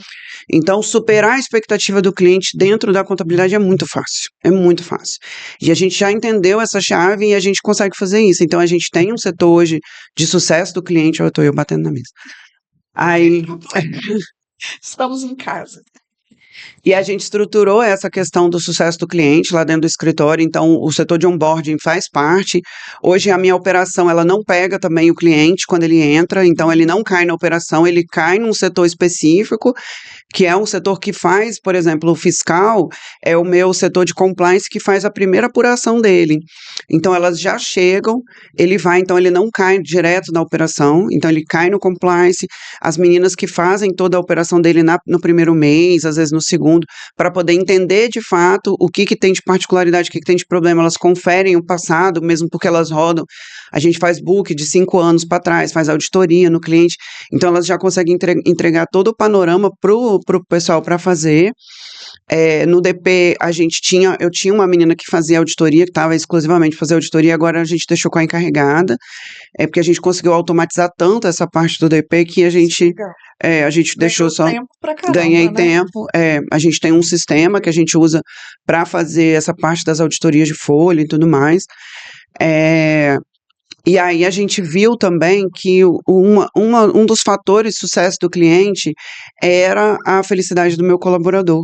B: Então superar a expectativa do cliente dentro da contabilidade é muito fácil, é muito fácil. E a gente já entendeu essa chave e a gente consegue fazer isso. Então a gente tem um setor hoje de sucesso do cliente, eu batendo na mesa. Aí,
A: Estamos em casa.
B: E a gente estruturou essa questão do sucesso do cliente lá dentro do escritório, então o setor de onboarding faz parte. Hoje a minha operação, ela não pega também o cliente quando ele entra, então ele não cai na operação, ele cai num setor específico, que é um setor que faz, por exemplo, o fiscal é o meu setor de compliance que faz a primeira apuração dele. Então elas já chegam, ele vai, então ele não cai direto na operação, então ele cai no compliance, as meninas que fazem toda a operação dele no primeiro mês, às vezes no segundo, para poder entender de fato o que tem de particularidade, o que tem de problema, elas conferem o passado, mesmo porque elas rodam, a gente faz book de 5 anos para trás, faz auditoria no cliente, então elas já conseguem entregar todo o panorama pro pessoal para fazer. No DP eu tinha uma menina que fazia auditoria, que estava exclusivamente fazer auditoria, agora a gente deixou com a encarregada, porque a gente conseguiu automatizar tanto essa parte do DP que
A: Legal.
B: a gente deixou
A: Ganhou
B: só.
A: tempo pra caramba,
B: Ganhei
A: né?
B: tempo, a gente tem um sistema que a gente usa para fazer essa parte das auditorias de folha e tudo mais. E aí a gente viu também que um dos fatores de sucesso do cliente era a felicidade do meu colaborador.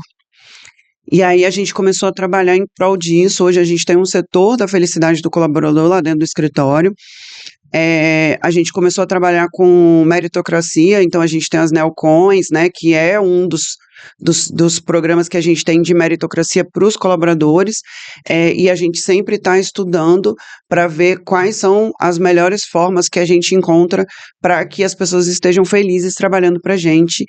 B: E aí a gente começou a trabalhar em prol disso. Hoje a gente tem um setor da felicidade do colaborador lá dentro do escritório. A gente começou a trabalhar com meritocracia, então a gente tem as Neocoins, né, que é um dos programas que a gente tem de meritocracia para os colaboradores, e a gente sempre está estudando para ver quais são as melhores formas que a gente encontra para que as pessoas estejam felizes trabalhando para a gente.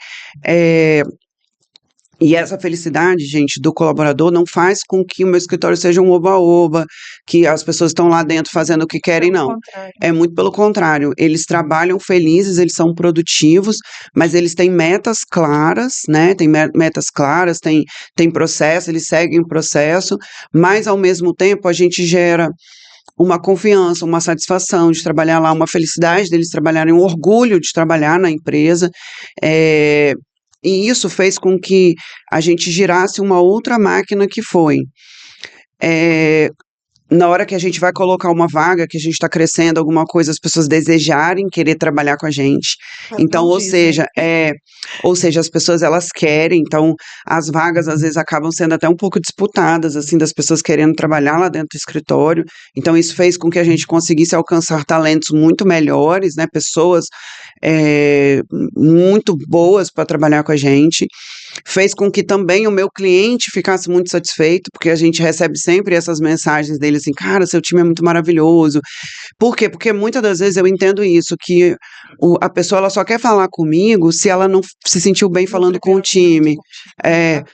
B: E essa felicidade, gente, do colaborador não faz com que o meu escritório seja um oba-oba, que as pessoas estão lá dentro fazendo o que querem,
A: Pelo
B: não.
A: contrário.
B: É muito pelo contrário. Eles trabalham felizes, eles são produtivos, mas eles têm metas claras, né? Tem metas claras, tem processo, eles seguem o processo, mas ao mesmo tempo a gente gera uma confiança, uma satisfação de trabalhar lá, uma felicidade deles trabalharem, um orgulho de trabalhar na empresa. E isso fez com que a gente girasse uma outra máquina que foi. Na hora que a gente vai colocar uma vaga, que a gente está crescendo, alguma coisa, as pessoas desejarem querer trabalhar com a gente. Então, ou seja, as pessoas elas querem, então as vagas às vezes acabam sendo até um pouco disputadas, assim, das pessoas querendo trabalhar lá dentro do escritório. Então, isso fez com que a gente conseguisse alcançar talentos muito melhores, né? Pessoas muito boas para trabalhar com a gente. Fez com que também o meu cliente ficasse muito satisfeito, porque a gente recebe sempre essas mensagens dele assim, cara, seu time é muito maravilhoso. Por quê? Porque muitas das vezes eu entendo isso, que a pessoa ela só quer falar comigo se ela não se sentiu bem falando com o time.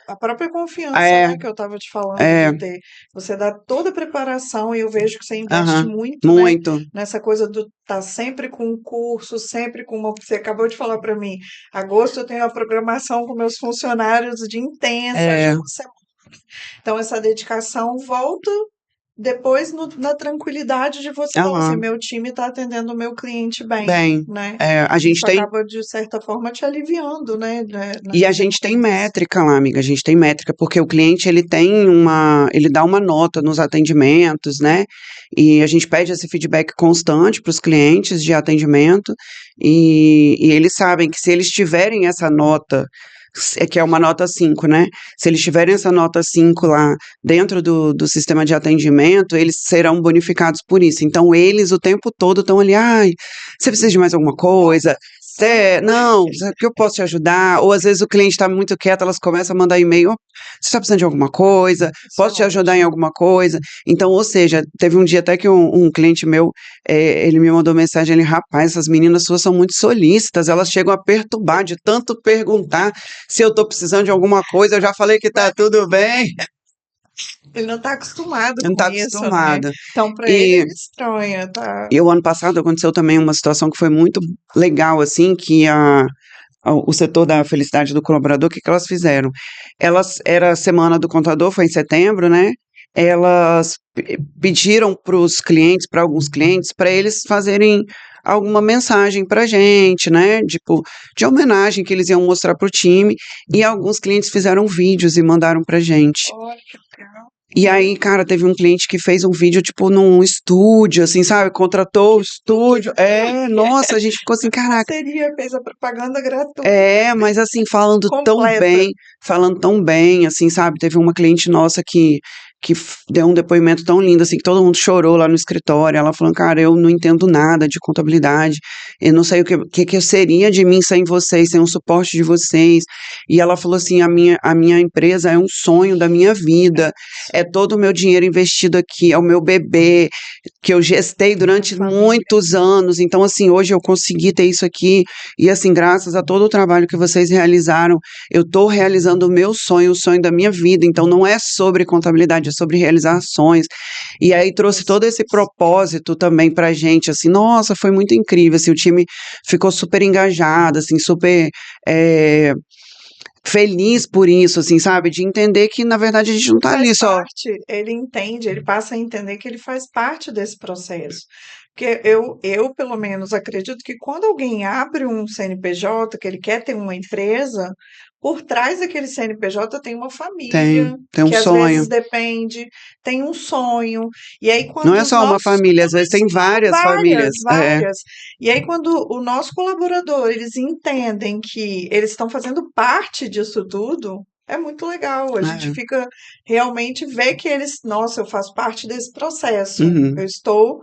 A: A própria confiança,
B: É,
A: né, que eu estava te falando
B: é,
A: de ter. Você dá toda a preparação e eu vejo que você investe
B: aham,
A: muito, né,
B: muito.
A: nessa coisa do estar sempre com um curso, sempre com uma. Você acabou de falar para mim, agosto eu tenho a programação com meus funcionários de intensa, de
B: É,
A: uma semana. Então, essa dedicação volta depois na tranquilidade de você falar assim,
B: aham,
A: meu time está atendendo o meu cliente bem,
B: bem.
A: né?
B: A gente
A: Isso
B: tem.
A: acaba, de certa forma, te aliviando, né,
B: E a
A: nessas
B: gente tem
A: demandas.
B: métrica lá, amiga, a gente tem métrica, porque o cliente ele dá uma nota nos atendimentos, né? E a gente pede esse feedback constante para os clientes de atendimento, e eles sabem que se eles tiverem essa nota, que é uma nota 5, né? Se eles tiverem essa nota 5 lá dentro do sistema de atendimento, eles serão bonificados por isso. Então, eles o tempo todo estão ali, ai, você precisa de mais alguma coisa? Não, que eu posso te ajudar? Ou às vezes o cliente está muito quieto, elas começam a mandar e-mail, você está precisando de alguma coisa?
A: Isso é
B: Posso te ajudar em
A: ótimo.
B: alguma coisa? Então, ou seja, teve um dia até que um cliente meu, ele me mandou mensagem, ele, rapaz, essas meninas suas são muito solícitas, elas chegam a perturbar de tanto perguntar se eu estou precisando de alguma coisa, eu já falei que está tudo bem,
A: Ele não está acostumado
B: não
A: com
B: está
A: isso, né?
B: acostumada.
A: Então, para ele
B: E
A: é estranho, tá?
B: o ano passado aconteceu também uma situação que foi muito legal, assim, que o setor da felicidade do colaborador, o que elas fizeram? Era a semana do contador, foi em setembro, né? Elas pediram para alguns clientes, para eles fazerem alguma mensagem para a gente, né? Tipo, de homenagem que eles iam mostrar para o time, e alguns clientes fizeram vídeos e mandaram para a gente.
A: Olha que legal.
B: E aí, cara, teve um cliente que fez um vídeo, tipo, num estúdio, assim, sabe? Contratou o estúdio. Nossa, a gente ficou assim, caraca.
A: Parceria, fez a propaganda gratuita
B: Mas assim,
A: completa.
B: falando tão bem, assim, sabe? Teve uma cliente nossa que deu um depoimento tão lindo, assim, que todo mundo chorou lá no escritório. Ela falou, cara, eu não entendo nada de contabilidade, eu não sei o que eu seria de mim sem vocês, sem o suporte de vocês. E ela falou assim, a minha empresa é um sonho da minha vida, é todo o meu dinheiro investido aqui, é o meu bebê, que eu gestei durante
A: Família.
B: muitos anos. Então, assim, hoje eu consegui ter isso aqui. E assim, graças a todo o trabalho que vocês realizaram, eu estou realizando o meu sonho, o sonho da minha vida. Então, não é sobre contabilidade, é sobre realizar sonhos. E aí trouxe todo esse propósito também pra gente, assim, nossa, foi muito incrível, assim, o time ficou super engajado, assim, super feliz por isso, assim, sabe? De entender que, na verdade, a gente não tá
A: Faz
B: ali só.
A: parte, ele entende, ele passa a entender que ele faz parte desse processo. Porque eu, pelo menos, acredito que quando alguém abre um CNPJ, que ele quer ter uma empresa, por trás daquele CNPJ tem uma família,
B: Tem um
A: que às
B: sonho.
A: vezes depende, tem um sonho. E aí,
B: Não
A: quando
B: é
A: os
B: só uma
A: nossos.
B: família, às
A: Não é
B: vezes tem
A: só
B: várias famílias.
A: várias. E aí, quando o nosso colaborador, eles entendem que eles estão fazendo parte disso tudo, é muito legal. A gente
B: É.
A: fica realmente vê que eles, nossa, eu faço parte desse processo,
B: Uhum.
A: eu estou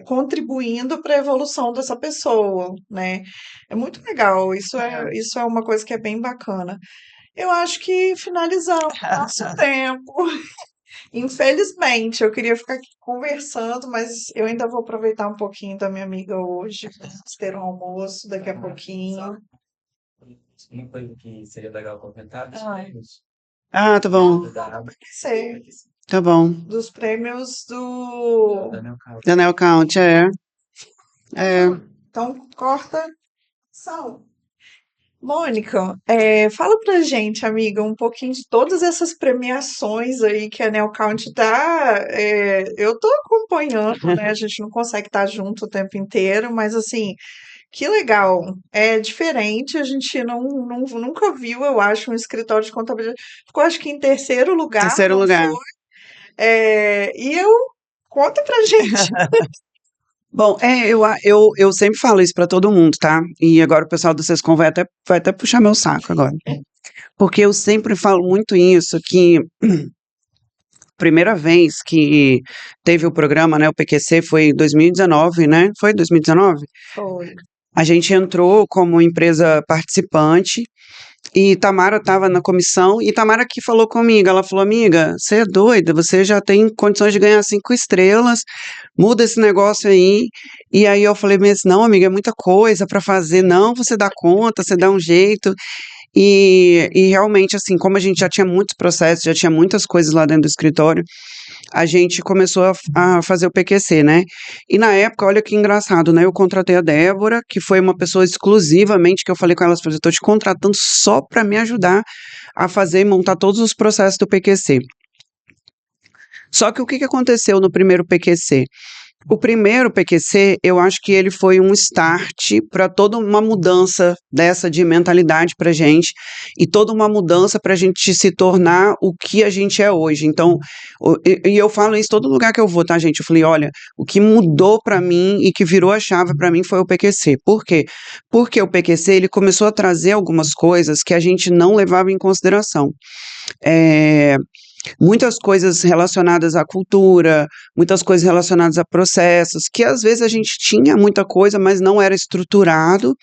A: contribuindo para a evolução dessa pessoa, né? É muito legal, isso é uma coisa que é bem bacana. Eu acho que finalizamos o nosso tempo. Infelizmente, eu queria ficar aqui conversando, mas eu ainda vou aproveitar um pouquinho da minha amiga hoje. Vamos ter um almoço daqui a pouquinho.
C: Uma coisa que seria legal comentar dos
A: Ai.
C: prêmios
B: Tá bom,
C: da
A: Sei,
B: tá bom.
A: dos prêmios do.
C: Daniel Carlos.
B: Daniel Count,
A: Então, corta. São. Mônica, fala pra gente, amiga, um pouquinho de todas essas premiações aí que a Nel Count tá. Eu tô acompanhando, né? A gente não consegue estar junto o tempo inteiro, mas assim, que legal. É diferente, a gente nunca viu, eu acho, um escritório de contabilidade. Ficou, acho que em terceiro lugar,
B: terceiro
A: não
B: lugar.
A: foi? E eu. Conta pra gente.
B: Bom, eu sempre falo isso pra todo mundo, tá? E agora o pessoal do Sescom vai até puxar meu saco agora. Porque eu sempre falo muito isso, que primeira vez que teve o programa, né, o PQC, foi em 2019, né? Foi 2019?
A: Foi.
B: A gente entrou como empresa participante e Tamara estava na comissão e Tamara que falou comigo, ela falou, amiga, você é doida, você já tem condições de ganhar 5 estrelas, muda esse negócio aí. E aí eu falei, mas não, amiga, é muita coisa para fazer, não, você dá conta, você dá um jeito. E realmente, assim, como a gente já tinha muitos processos, já tinha muitas coisas lá dentro do escritório, a gente começou a fazer o PQC, né? E na época, olha que engraçado, né? Eu contratei a Débora, que foi uma pessoa exclusivamente que eu falei com ela, falei, estou te contratando só para me ajudar a fazer e montar todos os processos do PQC. Só que o que aconteceu no primeiro PQC? O primeiro PQC, eu acho que ele foi um start para toda uma mudança dessa de mentalidade para gente e toda uma mudança para a gente se tornar o que a gente é hoje. Então, e eu falo isso em todo lugar que eu vou, tá, gente? Eu falei, olha, o que mudou para mim e que virou a chave para mim foi o PQC. Por quê? Porque o PQC ele começou a trazer algumas coisas que a gente não levava em consideração. Muitas coisas relacionadas à cultura, muitas coisas relacionadas a processos, que às vezes a gente tinha muita coisa, mas não era estruturado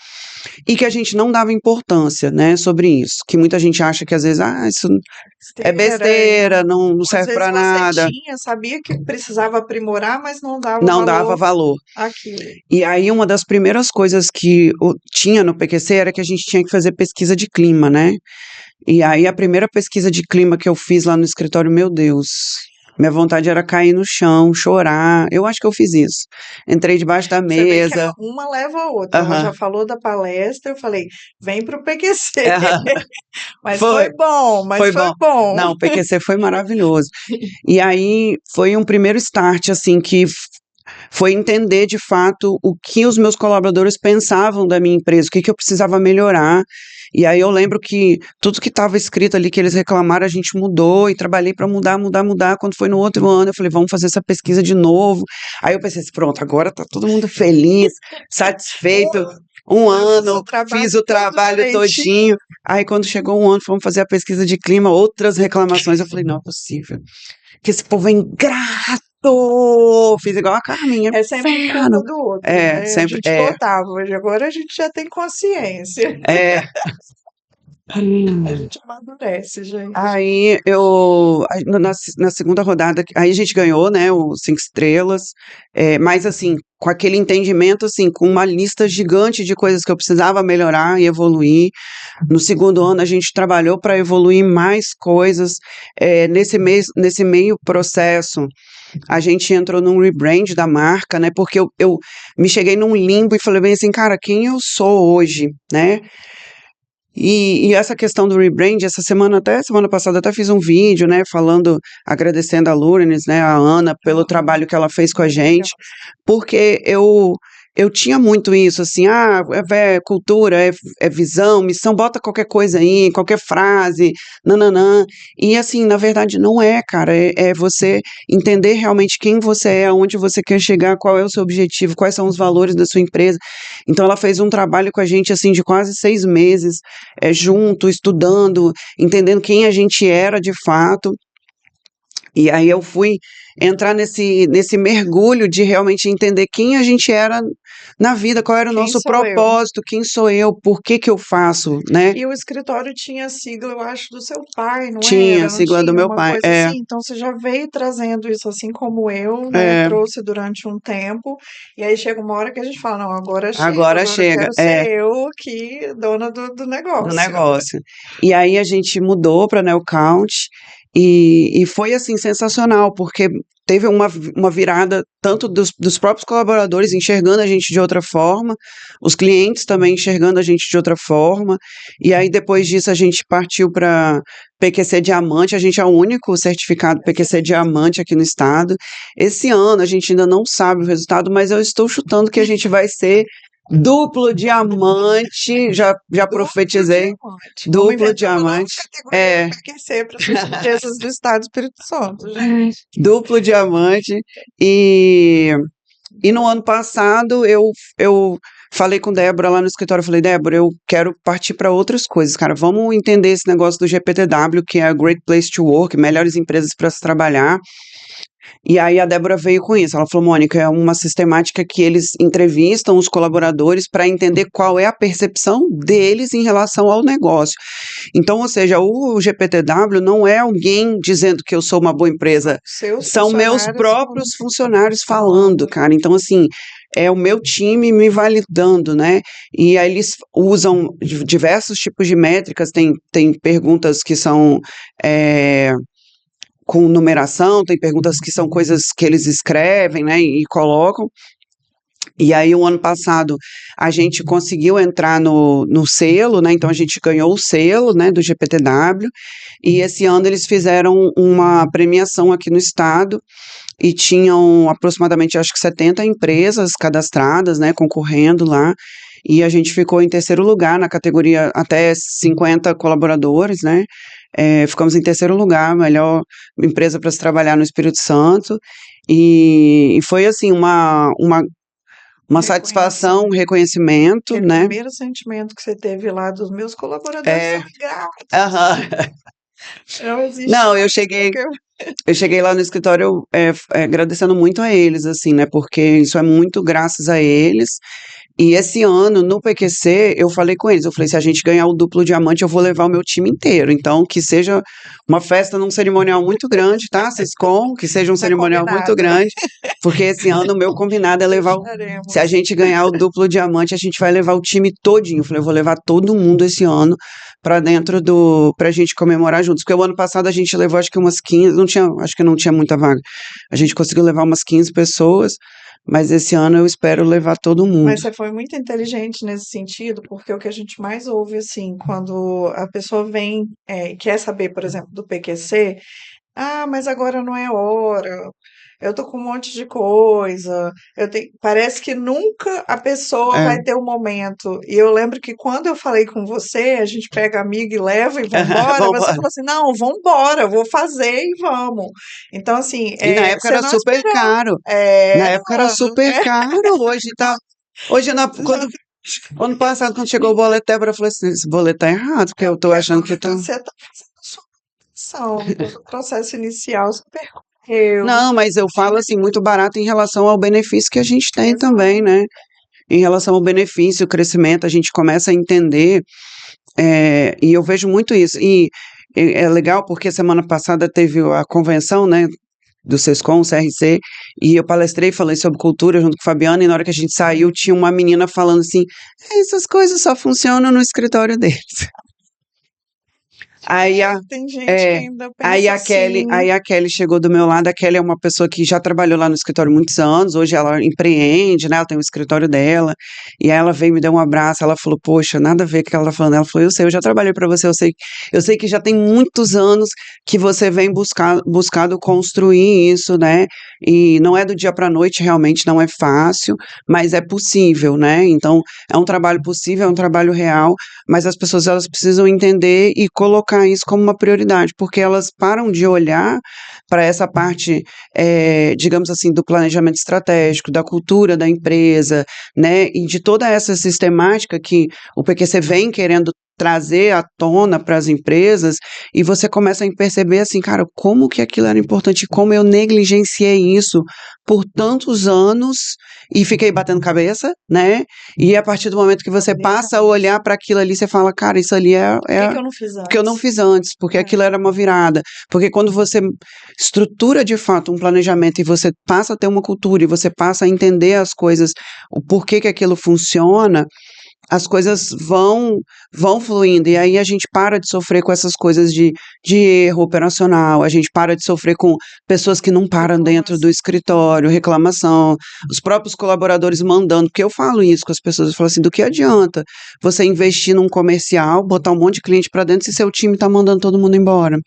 B: e que a gente não dava importância, né, sobre isso. Que muita gente acha que às vezes, isso é besteira, não
A: Às
B: serve
A: vezes
B: para
A: você
B: nada.
A: tinha, sabia que precisava aprimorar, mas não dava
B: Não dava
A: valor
B: valor.
A: àquilo.
B: E aí, uma das primeiras coisas que tinha no PQC era que a gente tinha que fazer pesquisa de clima, né? E aí, a primeira pesquisa de clima que eu fiz lá no escritório, meu Deus, minha vontade era cair no chão, chorar. Eu acho que eu fiz isso. Entrei debaixo da
A: Você vê que
B: mesa.
A: uma leva a outra. Ela já
B: Aham.
A: falou da palestra, eu falei, vem pro PQC.
B: Aham.
A: Mas
B: Foi,
A: foi bom, mas
B: foi
A: foi
B: bom.
A: bom.
B: Não, o PQC foi maravilhoso. E aí, foi um primeiro start, assim, que foi entender de fato o que os meus colaboradores pensavam da minha empresa, o que eu precisava melhorar. E aí eu lembro que tudo que estava escrito ali que eles reclamaram, a gente mudou e trabalhei para mudar, mudar, mudar. Quando foi no outro ano, eu falei, vamos fazer essa pesquisa de novo. Aí eu pensei assim, pronto, agora tá todo mundo feliz, satisfeito. Um
A: Fiz o
B: ano,
A: trabalho
B: fiz o
A: todo
B: trabalho
A: direitinho.
B: todinho. Aí quando chegou um ano, fomos fazer a pesquisa de clima, outras reclamações. Eu falei, não é possível. Que esse povo é ingrato. Fiz igual a Carminha,
A: É sempre
B: inferno.
A: culpa do outro,
B: É,
A: né? A
B: sempre,
A: gente notava, hoje agora a gente já tem consciência.
B: é.
A: A gente amadurece, gente.
B: Aí na segunda rodada, aí a gente ganhou, né, o 5 estrelas, mas assim, com aquele entendimento, assim, com uma lista gigante de coisas que eu precisava melhorar e evoluir. No segundo ano, a gente trabalhou para evoluir mais coisas. Nesse meio processo, a gente entrou num rebrand da marca, né, porque eu me cheguei num limbo e falei bem assim, cara, quem eu sou hoje, né? E essa questão do rebrand, semana passada, até fiz um vídeo, né, falando, agradecendo a Lourdes, né, a Ana, pelo trabalho que ela fez com a
A: Muito legal.
B: gente, porque eu tinha muito isso, assim, cultura, é visão, missão, bota qualquer coisa aí, qualquer frase, nananã, e assim, na verdade não é, cara, é você entender realmente quem você é, aonde você quer chegar, qual é o seu objetivo, quais são os valores da sua empresa. Então ela fez um trabalho com a gente, assim, de quase 6 meses, junto, estudando, entendendo quem a gente era de fato. E aí eu fui entrar nesse mergulho de realmente entender quem a gente era na vida, qual era o
A: Quem
B: nosso
A: sou eu?
B: propósito, quem sou eu, por que que eu faço, né?
A: E o escritório tinha a sigla, eu acho, do seu pai, não
B: Tinha a
A: era? Não
B: sigla do
A: tinha
B: meu
A: uma
B: pai,
A: coisa assim? Então você já veio trazendo isso assim como eu, né?
B: é,
A: Trouxe durante um tempo. E aí chega uma hora que a gente fala, não, agora chega,
B: agora
A: agora eu
B: chega,
A: quero ser eu aqui, dona do
B: do
A: negócio.
B: negócio. E aí a gente mudou para Neo Count e foi assim sensacional, porque teve uma virada tanto dos próprios colaboradores enxergando a gente de outra forma, os clientes também enxergando a gente de outra forma, e aí depois disso a gente partiu para PQC Diamante, a gente é o único certificado PQC Diamante aqui no estado. Esse ano a gente ainda não sabe o resultado, mas eu estou chutando que a gente vai ser duplo diamante, já
A: Duplo
B: profetizei,
A: diamante. Vamos
B: duplo
A: inventar uma nova
B: diamante,
A: categoria
B: é,
A: para aquecer para as empresas do Estado do Espírito Santo, gente.
B: duplo diamante, e, e no ano passado eu falei com Débora lá no escritório, eu falei, Débora, eu quero partir para outras coisas, cara, vamos entender esse negócio do GPTW, que é a Great Place to Work, melhores empresas para se trabalhar. E aí a Débora veio com isso. Ela falou, Mônica, é uma sistemática que eles entrevistam os colaboradores para entender qual é a percepção deles em relação ao negócio. Então, ou seja, o GPTW não é alguém dizendo que eu sou uma boa empresa,
A: Seus
B: são meus
A: funcionários
B: próprios funcionários falando, cara. Então, assim, é o meu time me validando, né? E aí eles usam diversos tipos de métricas, tem perguntas que são com numeração, tem perguntas que são coisas que eles escrevem, né, e colocam. E aí, o ano passado, a gente conseguiu entrar no selo, né? Então a gente ganhou o selo, né, do GPTW. E esse ano eles fizeram uma premiação aqui no estado e tinham aproximadamente, acho que 70 empresas cadastradas, né, concorrendo lá. E a gente ficou em terceiro lugar na categoria até 50 colaboradores, né? Ficamos em terceiro lugar, melhor empresa para se trabalhar no Espírito Santo. E foi assim uma satisfação, um
A: reconhecimento.
B: reconhecimento,
A: Aquele
B: né?
A: primeiro sentimento que você teve lá dos meus colaboradores são
B: É,
A: ingratos.
B: aham.
A: Não existe
B: Não, eu
A: mais do
B: cheguei,
A: que
B: eu cheguei lá no escritório agradecendo muito a eles, assim, né? Porque isso é muito graças a eles. E esse ano, no PQC, eu falei com eles, eu falei, se a gente ganhar o duplo diamante, eu vou levar o meu time inteiro. Então, que seja uma festa num cerimonial muito grande, tá, Sescom? Que seja um
A: tá
B: cerimonial muito
A: combinado.
B: grande, porque esse ano o meu combinado é levar se a
A: Deixaremos.
B: gente ganhar o duplo diamante, a gente vai levar o time todinho. Eu falei, eu vou levar todo mundo esse ano pra dentro pra gente comemorar juntos. Porque o ano passado a gente levou acho que umas 15, acho que não tinha muita vaga. A gente conseguiu levar umas 15 pessoas. Mas esse ano eu espero levar todo mundo.
A: Mas você foi muito inteligente nesse sentido, porque o que a gente mais ouve, assim, quando a pessoa vem e quer saber, por exemplo, do PQC, ah, mas agora não é hora. eu tô com um monte de coisa, parece que nunca a pessoa
B: É.
A: vai ter um momento. E eu lembro que quando eu falei com você, a gente pega amigo e leva e vambora, você
B: Vambora.
A: falou assim, não, vambora, eu vou fazer e vamos. Então, assim,
B: E na época
A: você
B: era
A: não
B: super
A: esperou.
B: caro. Na
A: É,
B: época era super caro. Ano passado, quando chegou o boleto, Débora falou assim: esse boleto tá errado, porque eu tô achando que tá.
A: você tá fazendo a sua opção, todo o processo inicial você percorreu.
B: Não, mas eu falo assim, muito barato em relação ao benefício que a gente tem também,
A: Exato.
B: né? Em relação ao benefício, o crescimento, a gente começa a entender, e eu vejo muito isso. E é legal porque semana passada teve a convenção, né, do Sescom, CRC, e eu palestrei, falei sobre cultura junto com a Fabiana, e na hora que a gente saiu, tinha uma menina falando assim, essas coisas só funcionam no escritório deles. Aí a,
A: Tem gente que
B: é,
A: ainda pensa assim.
B: aí a Kelly chegou do meu lado. A Kelly é uma pessoa que já trabalhou lá no escritório há muitos anos. Hoje ela empreende, né? Ela tem o escritório dela. E aí ela veio me deu um abraço. Ela falou: Poxa, nada a ver com o que ela tá falando. Ela falou: Eu sei, eu já trabalhei para você. Eu sei que já tem muitos anos que você vem buscado construir isso, né? E não é do dia para noite, realmente não é fácil, mas é possível, né? Então é um trabalho possível, é um trabalho real. Mas as pessoas elas precisam entender e colocar isso como uma prioridade, porque elas param de olhar para essa parte, digamos assim, do planejamento estratégico, da cultura da empresa, né, e de toda essa sistemática que o PQC vem querendo trazer à tona para as empresas, e você começa a perceber assim, cara, como que aquilo era importante, como eu negligenciei isso por tantos anos e fiquei batendo cabeça, né? E a partir do momento que você passa a olhar para aquilo ali, você fala, cara, isso ali
A: Por que eu não fiz
B: porque eu não
A: antes?
B: fiz antes, porque aquilo era uma virada. Porque quando você estrutura de fato um planejamento e você passa a ter uma cultura e você passa a entender as coisas, o porquê que aquilo funciona, as coisas vão fluindo, e aí a gente para de sofrer com essas coisas de erro operacional, a gente para de sofrer com pessoas que não param dentro do escritório, reclamação, os próprios colaboradores mandando, porque eu falo isso com as pessoas, eu falo assim, do que adianta você investir num comercial, botar um monte de cliente para dentro se seu time está mandando todo mundo embora?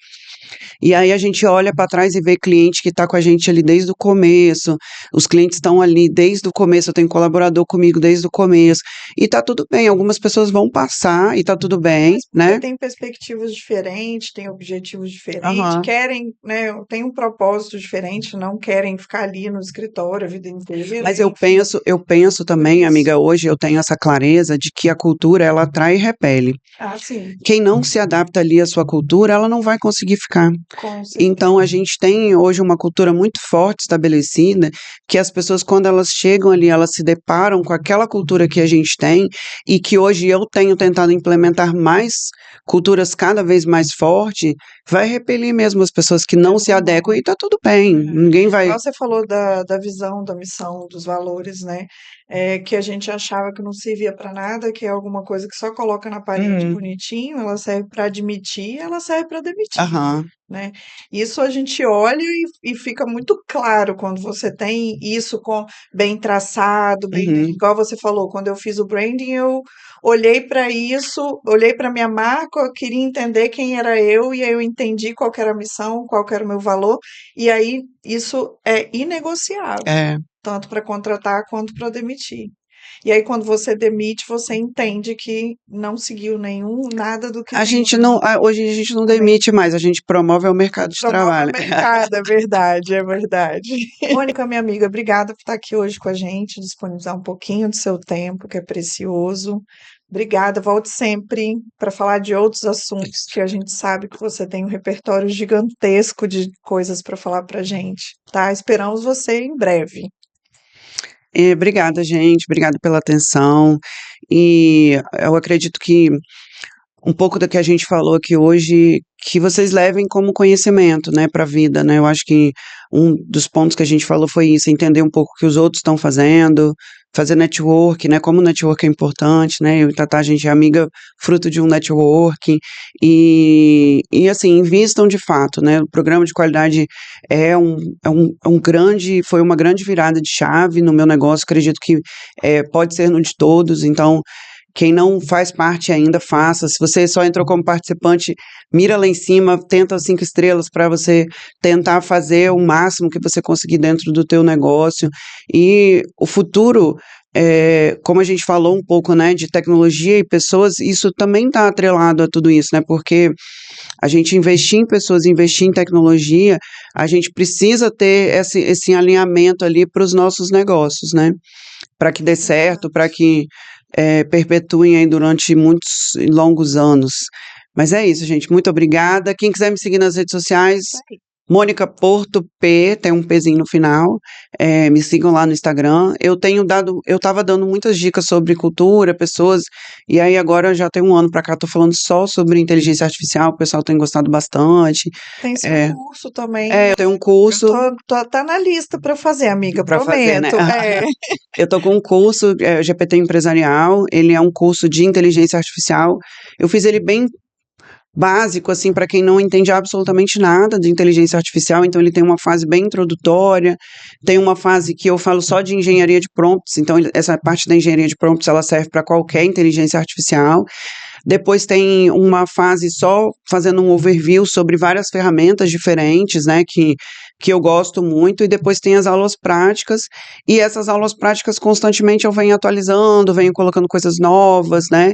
B: E aí a gente olha para trás e vê cliente que está com a gente ali desde o começo, os clientes estão ali desde o começo, eu tenho colaborador comigo desde o começo, e está tudo bem, algumas pessoas vão passar e está tudo bem,
A: Mas porque
B: né?
A: tem perspectivas diferentes, tem objetivos diferentes,
B: Aham.
A: querem, né, tem um propósito diferente, não querem ficar ali no escritório a vida inteira,
B: Mas
A: enfim,
B: eu penso
A: por
B: também,
A: isso.
B: amiga, hoje eu tenho essa clareza de que a cultura ela atrai e repele.
A: Ah, sim,
B: Quem não se adapta ali à sua cultura, ela não vai conseguir ficar.
A: com
B: Então, a
A: certeza.
B: gente tem hoje uma cultura muito forte estabelecida, que as pessoas, quando elas chegam ali, elas se deparam com aquela cultura que a gente tem, e que hoje eu tenho tentado implementar mais culturas cada vez mais fortes, vai repelir mesmo as pessoas que
A: É
B: não se
A: normal.
B: adequam, e tá tudo bem, ninguém vai.
A: Igual você falou da visão, da missão, dos valores, né? Que a gente achava que não servia para nada, que é alguma coisa que só coloca na parede
B: Uhum,
A: bonitinho, ela serve para admitir, ela serve para demitir.
B: aham,
A: Né? Isso a gente olha e fica muito claro quando você tem isso bem traçado,
B: uhum.
A: igual você falou, quando eu fiz o branding, eu olhei para isso, olhei para minha marca, eu queria entender quem era eu, e aí eu entendi qual que era a missão, qual que era o meu valor, e aí isso é inegociável,
B: É.
A: tanto para contratar quanto para demitir. E aí, quando você demite, você entende que não seguiu nada do que
B: A
A: tem
B: gente não, hoje a gente não
A: também.
B: demite mais, a gente promove o mercado de
A: Promove o
B: trabalho.
A: mercado, é verdade, é verdade. Mônica, minha amiga, obrigada por estar aqui hoje com a gente, disponibilizar um pouquinho do seu tempo, que é precioso. Obrigada, volte sempre para falar de outros assuntos que a gente sabe que você tem um repertório gigantesco de coisas para falar para a gente, tá? Esperamos você em breve.
B: Obrigada, gente, obrigada pela atenção. E eu acredito que um pouco do que a gente falou aqui hoje, que vocês levem como conhecimento, né, para a vida, né? Eu acho que um dos pontos que a gente falou foi isso, entender um pouco o que os outros estão fazendo, fazer network, né? Como o network é importante, né? Eu e Tatá, a gente é amiga fruto de um network, e assim, invistam de fato, né? O programa de qualidade foi uma grande virada de chave no meu negócio, acredito que pode ser no de todos, então Quem não faz parte ainda, faça. Se você só entrou como participante, mira lá em cima, tenta 5 estrelas para você tentar fazer o máximo que você conseguir dentro do teu negócio. E o futuro, como a gente falou um pouco, né, de tecnologia e pessoas, isso também está atrelado a tudo isso, né? Porque a gente investir em pessoas, investir em tecnologia, a gente precisa ter esse alinhamento ali para os nossos negócios, né? Para que dê certo, para que perpetuem aí durante muitos e longos anos. Mas é isso, gente. Muito obrigada. Quem quiser me seguir nas redes sociais, Mônica Porto P, tem um Pzinho no final. Me sigam lá no Instagram. Eu estava dando muitas dicas sobre cultura, pessoas, e aí agora já tem um ano para cá, estou falando só sobre inteligência artificial, o pessoal tem gostado bastante.
A: Tem seu curso também,
B: eu tenho um curso
A: tá na lista para fazer, amiga,
B: para fazer, né?
A: prometo.
B: Eu estou com um curso, GPT Empresarial, ele é um curso de inteligência artificial. Eu fiz ele bem básico, assim, para quem não entende absolutamente nada de inteligência artificial, então ele tem uma fase bem introdutória, tem uma fase que eu falo só de engenharia de prompts, então essa parte da engenharia de prompts, ela serve para qualquer inteligência artificial. Depois tem uma fase só fazendo um overview sobre várias ferramentas diferentes, né, que eu gosto muito, e depois tem as aulas práticas, e essas aulas práticas constantemente eu venho atualizando, venho colocando coisas novas, né,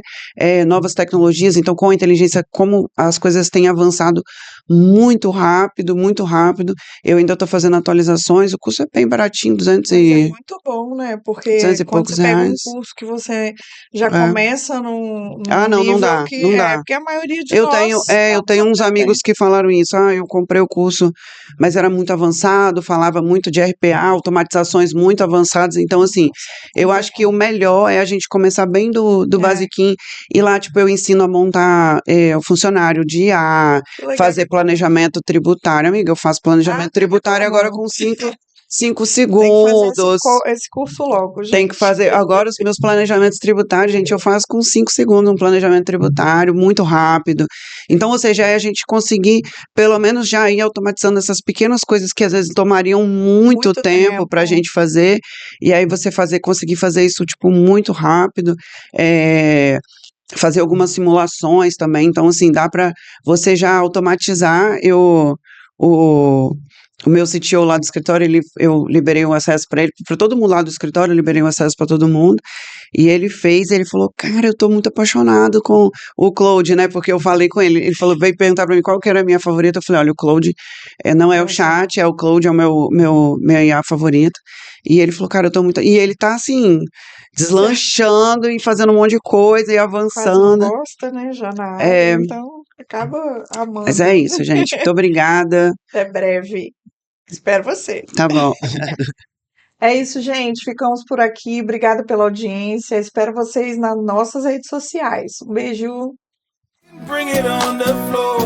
B: novas tecnologias, então com a inteligência, como as coisas têm avançado muito rápido, eu ainda estou fazendo atualizações, o curso é bem baratinho,
A: Mas é muito bom, né?
B: 200
A: Porque
B: e
A: quando
B: poucos
A: você pega um
B: reais.
A: curso que você já
B: É.
A: começa num
B: Não
A: nível
B: dá,
A: que
B: não dá.
A: porque a maioria de
B: Eu
A: nós
B: tenho
A: estamos
B: uns amigos que falaram isso. Eu comprei o curso, mas era muito avançado, falava muito de RPA, automatizações muito avançadas. Então, assim, eu acho que o melhor é a gente começar bem do basiquinho. E lá, tipo, eu ensino a montar o funcionário de IA,
A: Que legal.
B: fazer planejamento tributário. Amiga, eu faço planejamento tributário agora com 5 segundos.
A: Tem que fazer esse curso logo, gente.
B: Tem que fazer. Agora, os meus planejamentos tributários, gente, eu faço com 5 segundos um planejamento tributário, muito rápido. Então, ou seja, é a gente conseguir, pelo menos, já ir automatizando essas pequenas coisas que às vezes tomariam muito tempo para a gente fazer, e aí você conseguir fazer isso, tipo, muito rápido. Fazer algumas simulações também. Então, assim, dá para você já automatizar. O meu CTO lá do escritório, eu liberei o acesso para ele, para todo mundo lá do escritório, eu liberei o acesso para todo mundo, e ele falou, cara, eu tô muito apaixonado com o Claude, né, porque eu falei com ele veio perguntar para mim qual que era a minha favorita, eu falei, olha, o Claude não é o chat, é o Claude, é o minha IA favorita, e ele falou, cara, eu tô muito, e ele tá assim, deslanchando e fazendo um monte de coisa e avançando.
A: Quase gosta, né, já na área, então acaba amando.
B: Mas é isso, gente, muito obrigada.
A: Até breve. Espero você.
B: Tá bom.
A: É isso, gente. Ficamos por aqui. Obrigada pela audiência. Espero vocês nas nossas redes sociais. Um beijo.
D: Bring it on the floor.